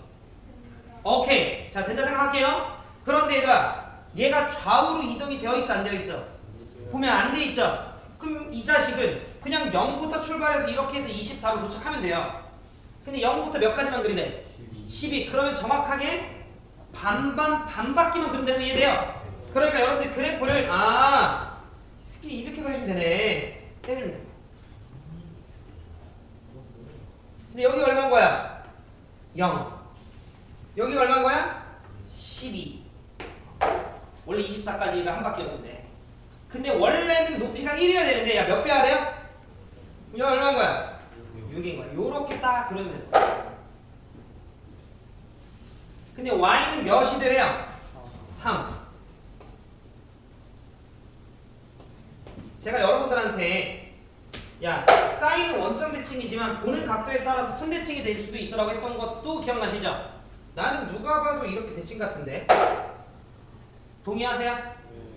오케이. 자, 된다 생각할게요. 그런데 얘들아, 얘가 좌우로 이동이 되어 있어, 안 되어 있어? 보면 안 돼 있죠? 그럼 이 자식은 그냥 0부터 출발해서 이렇게 해서 24로 도착하면 돼요. 근데 0부터 몇 가지만 그리네? 12. 그러면 정확하게 반바퀴만 그리면 되는 거 이해돼요? 그러니까 여러분들 그래프를 이 새끼 이렇게 그리시면 되네. 때리면 돼. 근데 여기 얼마인 거야? 0. 여기 얼마인 거야? 12. 원래 24까지가 한 바퀴였는데. 근데 원래는 높이가 1이어야 되는데 야 몇 배 하래요? 여기 얼마인 거야? 6인 거야. 요렇게 딱 그려면 되는 거야. 근데 y는 몇이 되래요? 3. 제가 여러분들한테 야 사인은 원점 대칭이지만 보는 각도에 따라서 선대칭이 될 수도 있어라고 했던 것도 기억나시죠? 나는 누가 봐도 이렇게 대칭 같은데. 동의하세요?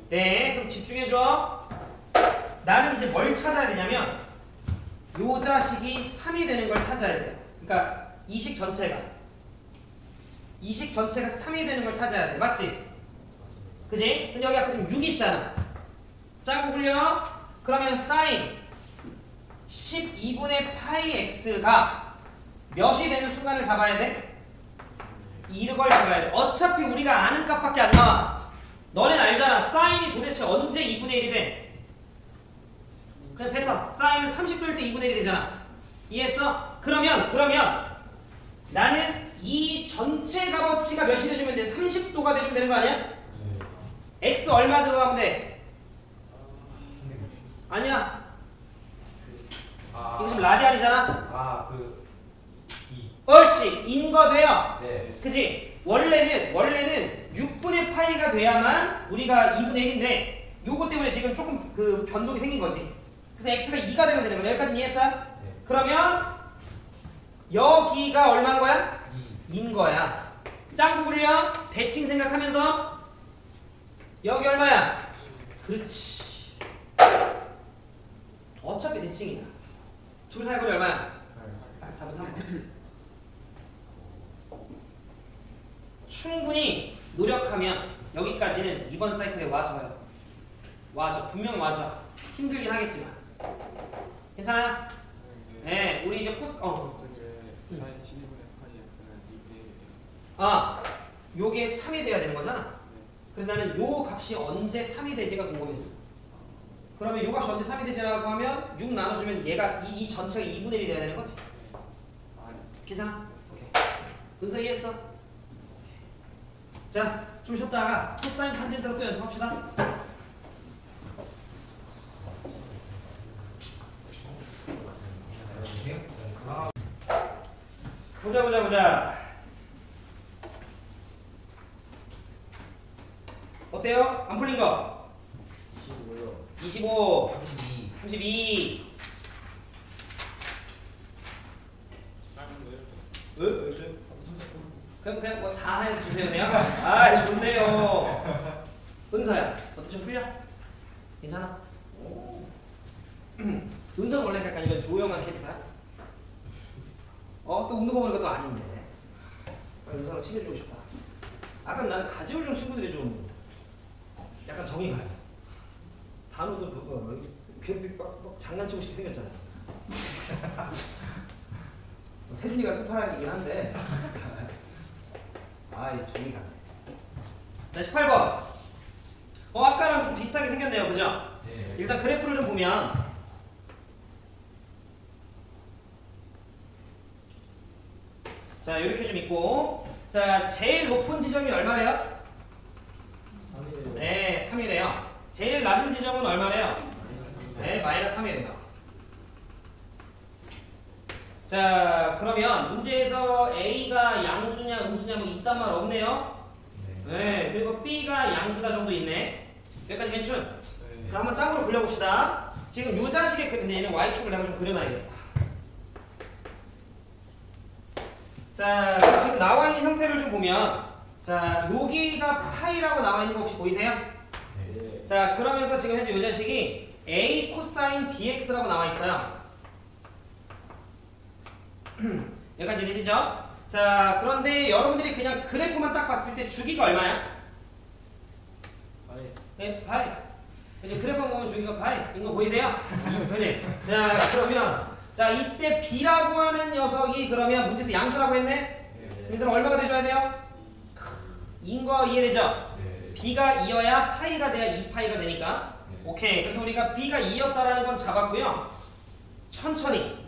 네, 그럼 집중해줘. 나는 이제 뭘 찾아야 되냐면 요 자식이 3이 되는 걸 찾아야 돼. 그러니까 이식 전체가 3이 되는 걸 찾아야 돼. 맞지? 그지? 근데 여기 아까 지금 6 있잖아. 짜고 굴려. 그러면 사인 12분의 파이 x가 몇이 되는 순간을 잡아야 돼? 이걸 잡아야 돼. 어차피 우리가 아는 값밖에 안 나와. 너넨 알잖아. 사인이 도대체 언제 2분의 1이 돼? 그냥 패턴. 사인은 30도일 때 2분의 1이 되잖아. 이해했어? 그러면 나는 이 전체 값어치가 몇이 돼주면 돼? 30도가 돼주면 되는 거 아니야? x 얼마 들어가면 돼? 아니야. 이거 지금 라디안이잖아. 옳지. 인거 돼요. 네. 그치? 원래는 6분의 파이가 돼야만 우리가 2분의 1인데 요거 때문에 지금 조금 그 변동이 생긴 거지. 그래서 x가 2가 되면 되는 거야. 여기까지 이해했어요? 네. 그러면 여기가 얼마인 거야? 2인 거야. 짱구 굴려. 대칭 생각하면서 여기 얼마야? 그렇지. 어차피 대칭이야. 둘 사이 거리 얼마야? 답은 3번. 충분히 노력하면 여기까지는 이번 사이클에 와줘요. 와줘. 분명 와줘. 힘들긴 하겠지만. 괜찮아요? 네, 우리 이제 코스 요게 3이 돼야 되는 거잖아. 그래서 나는 요 값이 언제 3이 되지가 궁금했어. 그러면 요 값이 언제 3이 되지라고 하면 6 나눠주면 얘가 이 전체가 2분의 1이 돼야 되는 거지. 괜찮아? 오케이. 은서 이해했어? 자, 좀 쉬었다가 코사인 탄젠트로 또 연습합시다. 보자. 어때요? 안 풀린 거? 25, 32. 그냥 뭐 다 해주세요 그냥. 아 좋네요. 은서야, 어때 좀 풀려? 괜찮아? 은서는 원래 약간 이건 조용한 캐릭터야? 또 웃는 거 보니까 또 아닌데. 은서랑 친해지고 싶다. 아까 나는 가지울 좀 친구들이 좀 약간 정이 가요. 단어도 그거 막 장난치고 싶게 생겼잖아요. 세준이가 끝판왕이긴 한데. 아이 정이 가네. 자 18번. 아까랑 좀 비슷하게 생겼네요, 그죠? 네. 일단 그래프를 좀 보면. 자 이렇게 좀 있고, 자 제일 높은 지점이 얼마래요? 3이래요. 네, 3이래요. 제일 낮은 지점은 얼마래요? 네, 마이너스 3이래요. 자 그러면 문제에서 A가 양수냐 음수냐 뭐 이딴 말 없네요. 네, 그리고 B가 양수다 정도 있네. 여기까지 괜춘? 그럼 한번 짝으로 굴려봅시다. 지금 요 자식의 근데 얘는 Y축을 내가 좀 그려놔야겠다. 자 지금 나와있는 형태를 좀 보면, 자 여기가 파이라고 나와있는 거 혹시 보이세요? 네. 자 그러면서 지금 현재 이 자식이 A 코사인 BX라고 나와있어요. 여기까지 되시죠? 자 그런데 여러분들이 그냥 그래프만 딱 봤을 때 주기가 얼마야? 네, 파이. 이제 그래프만 보면 주기가 파이. 이거 보이세요? 그지? 자 그러면 자 이때 B라고 하는 녀석이 그러면 문제에서 양수라고 했네? 얘들은 얼마가 돼줘야 돼요? 2인 거 이해되죠? 네. B가 2여야 파이가 돼야 2파이가 되니까. 네. 오케이. 그래서 우리가 B가 2였다라는 건 잡았고요. 천천히.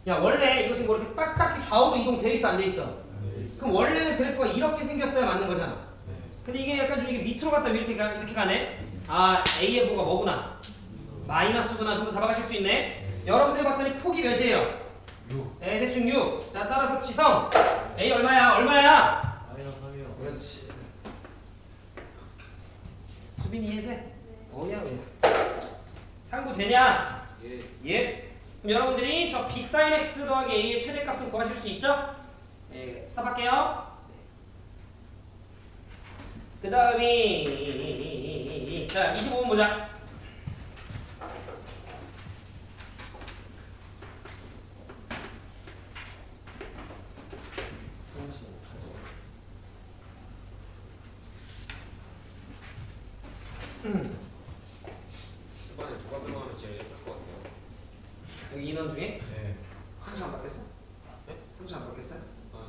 야 원래 이것이 뭐 이렇게 딱딱히 좌우로 이동되어 있어 안 돼 있어? 네. 그럼 원래는 그래프가 이렇게 생겼어야 맞는 거잖아. 네. 근데 이게 약간 좀 이게 밑으로 갔다 이렇게 가네. 아 A의 부가 뭐구나? 마이너스구나 정도 잡아가실 수 있네. 여러분들이 봤더니 폭이 몇이에요? 6. 네, 대충 6. 자 따라서 지성 A 얼마야? 마이너스 3이요. 그렇지. 수빈이 이해돼? 뭐냐 왜? 상구 되냐? 예. 그럼 여러분들이 저 B sin X 더하기 A의 최대값은 구하실 수 있죠? 예, 스탑할게요. 그 다음이 자 25번 보자. 수반에 누가 들어가면 제일 예쁠 것 같아요. 여기 인원 중에 네. 한참 안 바뀌었어? 상처 안 받겠어요? 아,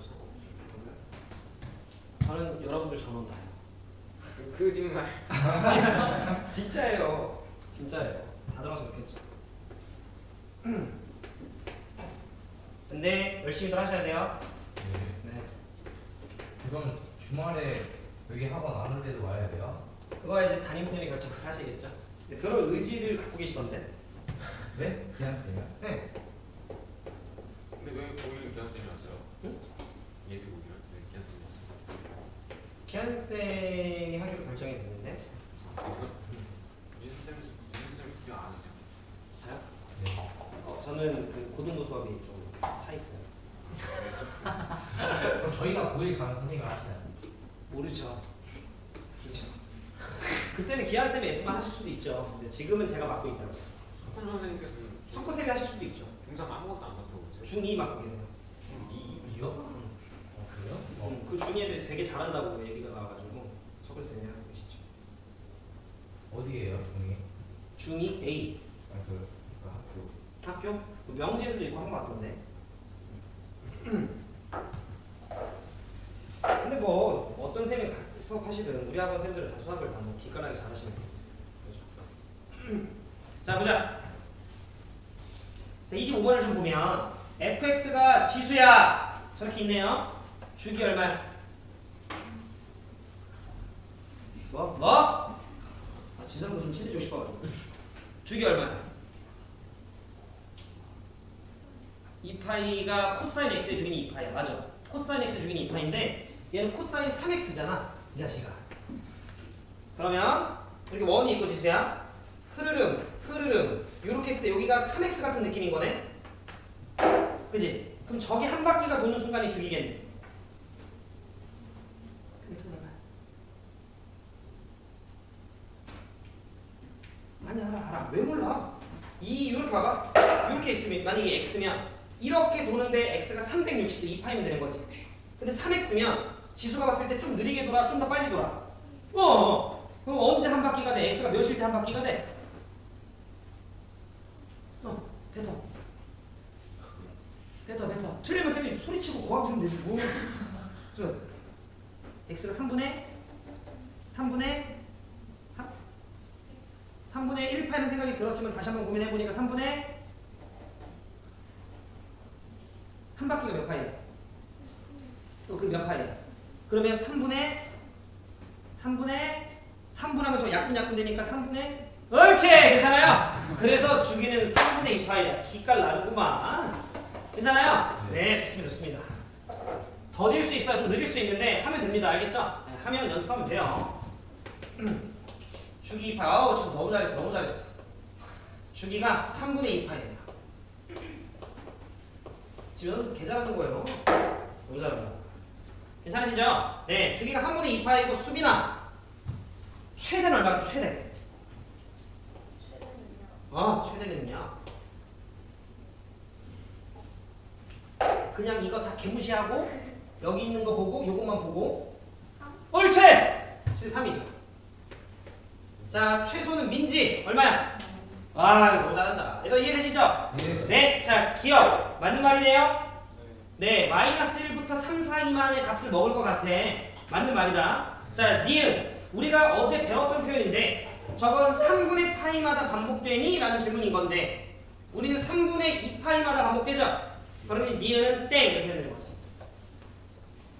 저는 여러분들 전원 다요. 그 거짓말. 진짜예요. 진짜예요. 다 들어서 좋겠죠. 근데 열심히들 하셔야 돼요. 네. 네. 그럼 주말에 여기 학원 안 올 때도 와야 돼요? 그거 이제 담임쌤이 결정을 하시겠죠. 근데 그런 의지를 갖고 계시던데. 네? 기한쌤이요? 네. 근데 왜 거기는 기한쌤이 왔어요? 응? 예비 거기는 왜 기한쌤이 왔어요? 기한쌤이 하기로 결정이 됐는데. 민수쌤 특별 안 하세요? 저요? 네. 저는 그 고등부 수업이 좀 차 있어요. 그럼 저희가 9일 가면 선생님이 하시나요? 모르죠. 그렇죠. 그때는 기한쌤이 S만 하실 수도 있죠. 근데 지금은 제가 맡고 있다고. 석훈 선생님께서는 석호쌤이 하실 수도 있죠. 중3 아무것도 안 맡아보세요? 중2 맡고 계세요. 중2? 이요? 그래요? 그 중2 애들이 되게 잘한다고 얘기가 나와가지고 석호쌤이 하고 계시죠. 어디에요, 중이? 중2 A 아, 그 학교. 학교? 그 명제도 있고 한 거 같던데. 근데 뭐 어떤 쌤이 수업하시든 우리 학원 쌤들은 다 수학을 다 뭐 기깔나게 잘하시는 거죠. 자 보자. 자 25번을 좀 보면 fx가 지수야 저렇게 있네요. 주기 얼마야? 뭐? 뭐? 아 지수랑도 좀 친해지고 싶어가지고. 주기 얼마야? 2파이가 코사인 x의 주인이 2파이야. 맞아. 코사인 x의 주인이 2파인데 얘는 코사인 3x잖아. 이 자식아. 그러면 이렇게 원이 있고 지수야. 흐르릉 이렇게 했을 때 여기가 3x 같은 느낌인 거네. 그지? 그럼 저기 한 바퀴가 도는 순간이 주기겠네. x 얼마야? 아니 알아. 왜 몰라? 이렇게 봐봐. 이렇게 있으면 만약에 x면 이렇게 도는데 x가 360도 2파이면 되는 거지. 근데 3x면 지수가 봤을 때 좀 느리게 돌아, 좀 더 빨리 돌아. 그럼 언제 한 바퀴가 돼? x가 몇일 때 한 바퀴가 돼? 뱉어. 틀리면 쌤이 소리치고 고함 치면 되지 뭐. x가 3분의 1파이는 생각이 들었지만 다시 한번 고민해보니까 3분의 한 바퀴가 몇 파이야? 또 그 몇 파이야? 그러면 3분의 3분 하면 저 약분 되니까 3분의 옳지! 괜찮아요? 그래서 주기는 3분의 2파이야. 기깔 나르구만. 괜찮아요? 네, 좋습니다. 더딜 수 있어요. 좀 느릴 수 있는데 하면 됩니다. 알겠죠? 네, 하면 연습하면 돼요. 주기 2파이. 아우, 지금 너무 잘했어. 주기가 3분의 2파이예요. 지금 개 잘하는 거예요. 너무 잘한다. 괜찮으시죠? 네, 주기가 3분의 2파이고 수비나 최대는 얼마나 최대? 최대는요? 그냥 이거 다 개무시하고 여기 있는 거 보고 요것만 보고 옳지! 3이죠. 자, 최소는 민지 얼마야? 너무 잘한다. 이거 이해되시죠? 네. 자, 기억 맞는 말이네요? 네, 마이너스 1부터 3, 4 미만의 값을 먹을 것 같아. 맞는 말이다. 자, 니은 우리가 어제 배웠던 표현인데 저건 3분의 파이마다 반복되니? 라는 질문인 건데 우리는 3분의 2파이마다 반복되죠? 그러면 니은 땡 이렇게 되는 거지.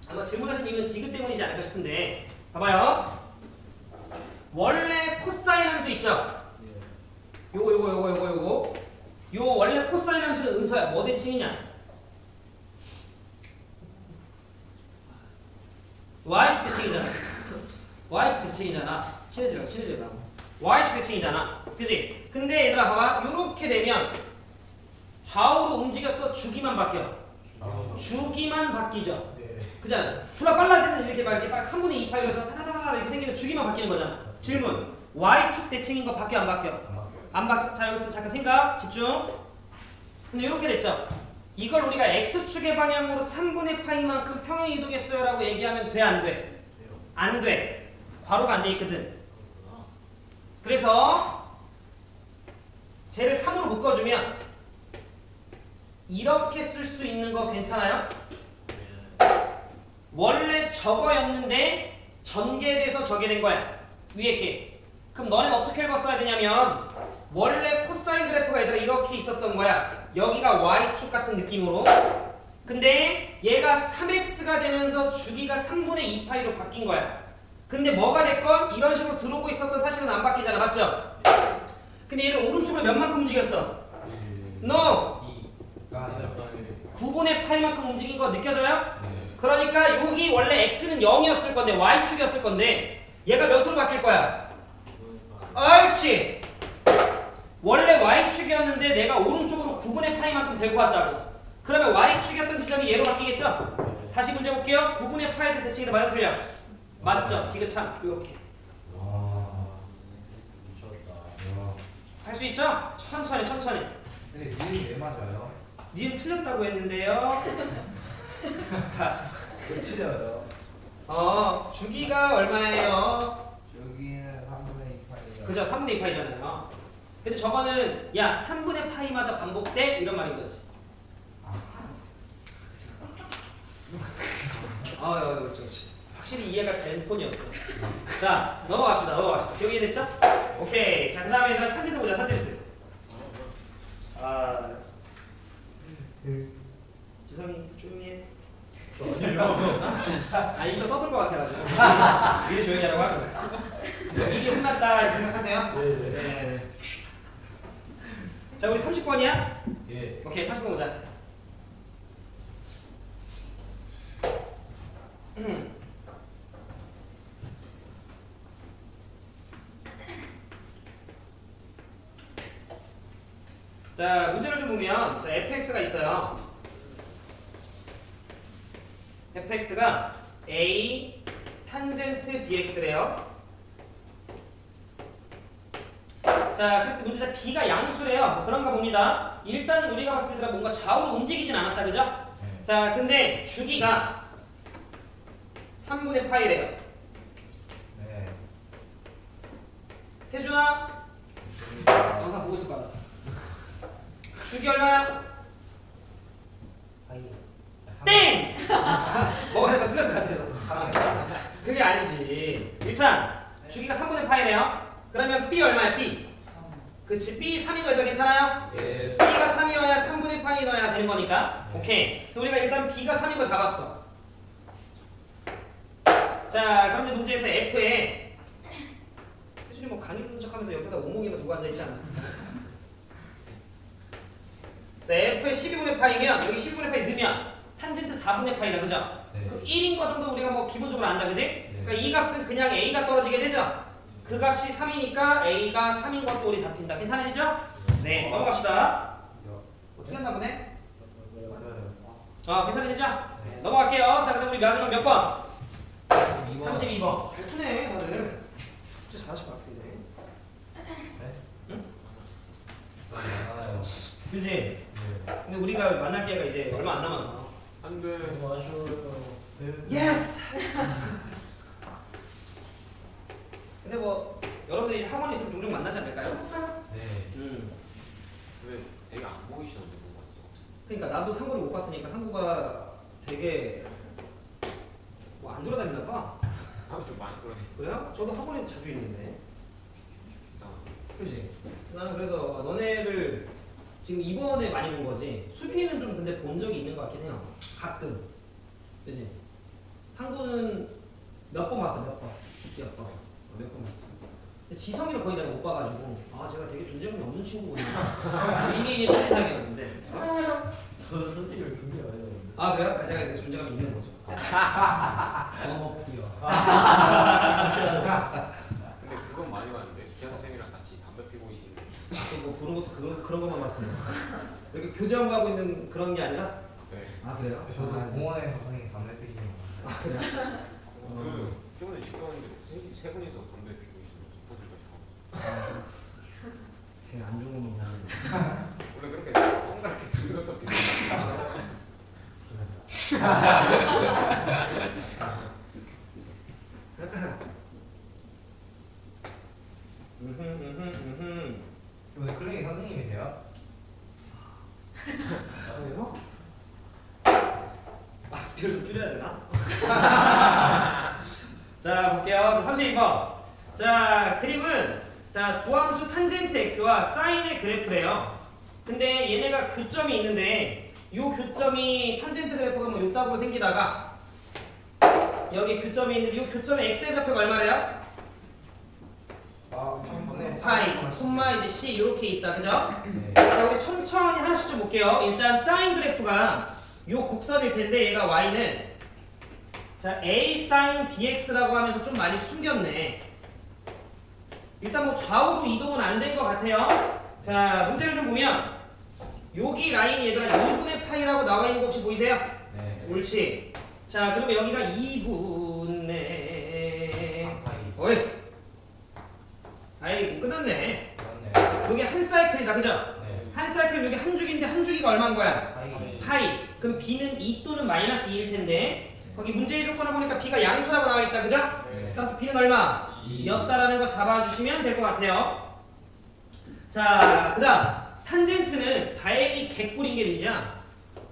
아마 질문하신 이유는 디귿 때문이지 않을까 싶은데 봐봐요. 원래 코사인 함수 있죠? 요거 요 원래 코사인 함수는 음수야. 뭐 대칭이냐? y축 대칭이잖아. y축 대칭이잖아. 친해지라고. y축 대칭이잖아. 그치? 근데 얘들아 봐봐. 요렇게 되면 좌우로 움직였어. 주기만 바뀌어. 주기만 바뀌죠. 그잖아. 졸라 빨라지는 이렇게 막 이렇게 3분의 2파이로서 타다다다 이렇게 생기면 주기만 바뀌는 거잖아. 질문. y축 대칭인 거 바뀌어 안 바뀌어? 안 바뀌어. 자, 여기서 잠깐 생각 집중. 근데 이렇게 됐죠. 이걸 우리가 x축의 방향으로 3분의 파이만큼 평행 이동했어요 라고 얘기하면 돼 안 돼? 안 돼. 괄호가 안 돼 있거든. 그래서 쟤를 3으로 묶어주면 이렇게 쓸 수 있는 거 괜찮아요? 원래 저거였는데 전개돼서 저게 된 거야. 위에 게. 그럼 너는 어떻게 읽었어야 되냐면 원래 코사인 그래프가 얘들아 이렇게 있었던 거야. 여기가 y축 같은 느낌으로. 근데 얘가 3x가 되면서 주기가 3분의 2파이로 바뀐 거야. 근데 뭐가 됐건 이런 식으로 들어오고 있었던 사실은 안 바뀌잖아. 맞죠? 근데 얘를 오른쪽으로 몇만큼 움직였어? No! 9분의 파이만큼 움직인 거 느껴져요? 그러니까 여기 원래 x는 0이었을 건데 y축이었을 건데 얘가 몇으로 바뀔 거야? 옳지! 원래 y축이었는데 내가 오른쪽으로 9분의 파이만큼 데리고 왔다고. 그러면 y축이었던 지점이 얘로 바뀌겠죠? 다시 문제 볼게요. 9분의 파이를 대칭해도 맞아 틀려? 맞죠? 디귿참 요렇게 할 수 있죠? 천천히 천천히. 근데 니은 왜 맞아요? 니은 틀렸다고 했는데요. 왜 틀려요? 주기가 얼마예요? 여기는 3분의 2파이가 그죠? 3분의 2파이잖아요. 근데 저거는 야 3분의 파이마다 반복돼? 이런 말인 거지. 그렇지. 확실히 이해가 된 톤이었어. 자, 넘어갑시다. 지금 이해됐죠? 오케이. 자, 그 다음에 탄젠트 보자, 탄젠트. 지성이 조용히 해. 이거 떠들 것 같아가지고. 이게 조용히 하라고 할 거야. 이게 혼났다, 이렇게 생각하세요? 네. 자, 우리 30번이야? 예. 오케이, 30번 보자. 자, 문제를 좀 보면 자, fx가 있어요. fx가 a 탄젠트 bx래요. 자, 그래서 문제자 b가 양수래요. 그런가 봅니다. 일단 우리가 봤을 때 뭔가 좌우로 움직이진 않았다, 그죠? 자, 근데 주기가 3분의 파이래요. 네. 세준아, 영상 보고 있을 거야. 주기 얼마야? 땡! 뭐가 내가 틀렸을 것 같아서. 그게 아니지. 일단 주기가 3분의 파이네요. 그러면 B 얼마야? B. 그치. B 3인 거죠. 괜찮아요? 예. B가 3이어야 3분의 파이 넣어야 되는 거니까. 오케이. 그래서 우리가 일단 B가 3인 거 잡았어. 자, 그런데 문제에서 F에 세준이 뭐 강의 듣는 척하면서 옆에다 오목이가 두고 앉아 있잖아. 자, F에 12분의 파이면 여기 12분의 파이 넣으면 탄젠트 4분의 파이다, 그죠? 네. 그럼 1인 거 정도 우리가 뭐 기본적으로 안다, 그지? 네. 그러니까 이 값은 그냥 A가 떨어지게 되죠? 그 값이 3이니까 A가 3인 것도 우리 잡힌다. 괜찮으시죠? 네, 넘어갑시다. 틀렸나 보네? 맞아요. 괜찮으시죠? 네. 넘어갈게요. 자, 그럼 우리 마지막 몇 번? 2번. 32번. 잘 추네, 다들. 진짜 잘하실 것 같은데. 네? 응? 많아요. 그지? 네. 근데 우리가 만날 기회가 이제 얼마 안 남아서. 안 돼. 예스! 근데 뭐 여러분들이 학원에 있으면 종종 만나지 않을까요? 네. 왜 애가 안 보이시는데 그거 같죠? 그러니까 나도 상구를 못 봤으니까 상구가 되게 뭐 안 돌아다니나 봐. 좀 많이 그러네. 그래요? 저도 학원에 자주 있는데. 이상하네. 그지? 나는 그래서 너네를 지금 이번에 많이 본 거지. 수빈이는 좀 근데 본 적이 있는 것 같긴 해요. 가끔. 그지? 상구는 몇 번 봤어, 몇 번. 몇 번. 몇 번 봤어. 근데 지성이를 거의 내가 못 봐가지고 제가 되게 존재감이 없는 친구구나. 이게 첫인상이었는데. 저는 선생님을 굉장히 많이 봤는데. 그래요? 제가 되게 존재감이 있는 거죠. 귀여워. 근데 그건 많이 봤는데 기한 쌤이랑 같이 담배 피고 계시는데. 뭐 보는 것도 그런 것만 봤습니다. 이렇게 교제 업무하고 있는 그런 게 아니라? 네. 그래요? 저도 공원에서 선생님 담배 피시는 거. 그래요? 그 저번에 집 가는데 세 분이서 담배 피고 계시는 포토들까지 가고. 되게 안 좋은 것만 보는데. 원래 그렇게 동그랗게 둘러서 피시는. 오늘 클리닉 선생님이세요? 그래요? 이걸 좀 줄여야 되나? 자 볼게요. 32번. 자 그림은 자 조함수 탄젠트 x와 사인의 그래프래요. 근데 얘네가 교점이 있는데 요 교점이 탄젠트 그래프가 뭐 요따구로 생기다가 여기 교점이 있는데 요 교점의 x의 좌표가 얼마래요? 아, 3분의 파이, 콤마 이제 c 이렇게 있다, 그죠? 네. 자 우리 천천히 하나씩 좀 볼게요. 일단 사인 그래프가 요 곡선일 텐데 얘가 y는 자 a sin bx라고 하면서 좀 많이 숨겼네. 일단 뭐 좌우로 이동은 안 된 것 같아요. 자 문제를 좀 보면 여기 라인이 얘들아 2분의 파이라고 나와 있는 거 혹시 보이세요? 네. 옳지. 자 그러면 여기가 2분의 어이 아이 끝났네. 맞네. 여기 한 사이클이다, 그죠? 네. 한 사이클 여기 한 주기인데 한 주기가 얼마인 거야? 파이. 파이. 그럼 b는 2 또는 마이너스 2일 텐데 거기 문제의 조건을 보니까 b가 양수라고 나와 있다, 그죠? 네. 따라서 b는 얼마? 2였다라는 거 잡아주시면 될 것 같아요. 자, 그 다음 탄젠트는 다행히 개꿀인 게 뭐냐?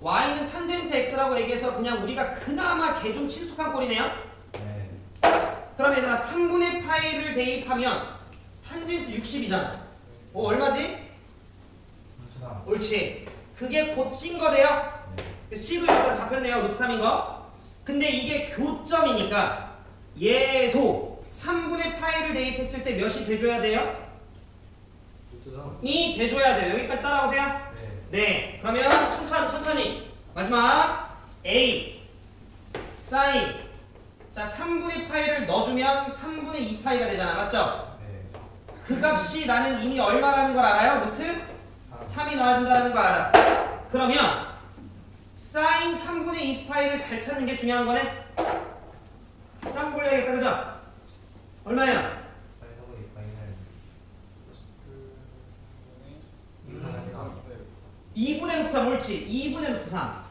y는 탄젠트 x라고 얘기해서 그냥 우리가 그나마 개 좀 친숙한 꼴이네요. 네. 그럼 얘들아 3분의 파이를 대입하면 탄젠트 60이잖아. 얼마지? 루트 3. 옳지. 그게 곧 C인 거래요. 네. C도 일단 잡혔네요. 루트 3인 거. 근데 이게 교점이니까 얘도 3분의 파이를 대입했을 때 몇이 돼줘야 돼요? 루트 3. 이 돼줘야 돼요. 여기까지 따라오세요. 네. 네. 그러면 천천히. 마지막 A 사인 자 3분의 파이를 넣어주면 3분의 2파이가 되잖아. 맞죠? 네. 그 값이 나는 이미 얼마라는 걸 알아요? 루트 3이 나와야 된다는 거 알아. 그러면 사인 3분의 2파이를 잘 찾는 게 중요한 거네. 짱 굴려야겠다, 그죠? 얼마야? 파이 3분의 파이는 2분의 3. 2분의 루트 3 옳지. 2분의 루트 3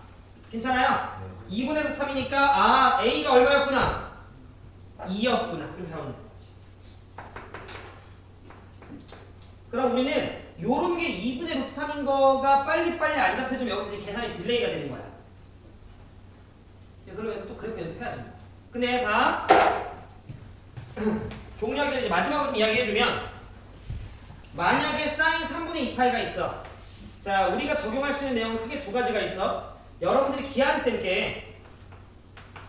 괜찮아요? 네. 2분의 루트 3이니까 아 A가 얼마였구나? 2였구나. 이렇게 잡으면 되지. 그럼 우리는 요런 게 2분의 루트 3인 거가 빨리빨리 안 잡혀주면 여기서 이제 계산이 딜레이가 되는 거야. 그러면 또 그래프 연습해야지. 근데 다 종료하기 전에 이제 마지막으로 좀 이야기해주면 만약에 사인 3분의 2파이가 있어. 자 우리가 적용할 수 있는 내용은 크게 두 가지가 있어. 여러분들이 기한쌤께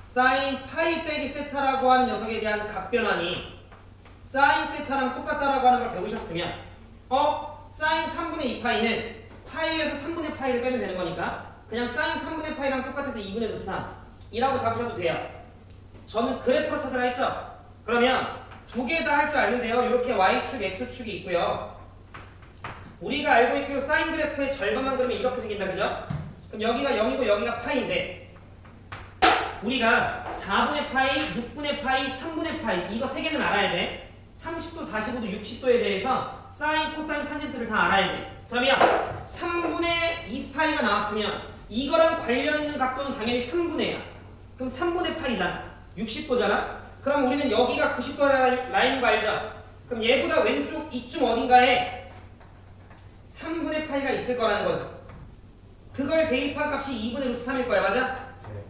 사인 파이 빼기 세타라고 하는 녀석에 대한 값변환이 사인 세타랑 똑같다라고 하는 걸 배우셨으면 사인 3분의 2파이는 파이에서 3분의 파이를 빼면 되는 거니까 그냥 사인 3분의 파이랑 똑같아서 2분의 루트 3이라고 잡으셔도 돼요. 저는 그래프로 찾으라 했죠? 그러면 두 개 다 할 줄 알는데요. 이렇게 y축, x축이 있고요. 우리가 알고 있기로 사인 그래프의 절반만 그리면 이렇게 생긴다, 그죠? 그럼 여기가 0이고 여기가 파이인데 우리가 4분의 파이, 6분의 파이, 3분의 파이 이거 세 개는 알아야 돼. 30도, 45도, 60도에 대해서 사인, 코사인, 탄젠트를 다 알아야 돼. 그러면 3분의 2파이가 나왔으면 이거랑 관련 있는 각도는 당연히 3분의야. 그럼 3분의 파이잖아. 60도잖아. 그럼 우리는 여기가 90도 라인인 거 알죠? 그럼 얘보다 왼쪽 이쯤 어딘가에 3분의 파이가 있을 거라는 거죠. 그걸 대입한 값이 2분의 루트 3일 거야. 맞아? 네.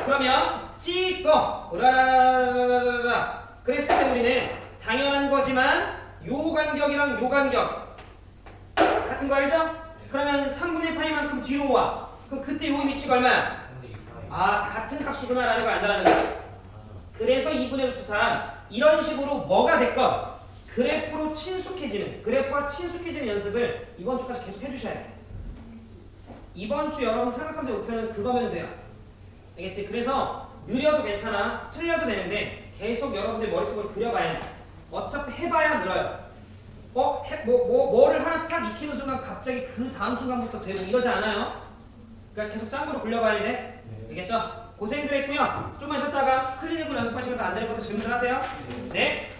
그러면 찍어 라라라라라라 그랬을 때 우리는 당연한 거지만 요 간격이랑 요 간격 같은 거 알죠? 그러면 3분의 파이만큼 뒤로 와. 그럼 그때 요 위치가 얼마야? 3분의 2파이. 아 같은 값이구나 라는 걸 안다라는 거지. 그래서 2분의 루트 3 이런 식으로 뭐가 됐건 그래프로 친숙해지는 그래프와 친숙해지는 연습을 이번 주까지 계속 해주셔야 돼요. 이번 주 여러분 삼각함수 목표는 그거면 돼요. 알겠지? 그래서 느려도 괜찮아. 틀려도 되는데 계속 여러분들 머릿속으로 그려봐야 돼. 어차피 해봐야 늘어요. 뭐를 하나 딱 익히는 순간 갑자기 그 다음 순간부터 되고 이러지 않아요. 그러니까 계속 짱구로 굴려봐야 돼. 알겠죠? 고생들 했고요. 좀만 쉬었다가 클리닉을 연습하시면서 안 되는 것도 질문을 하세요. 네.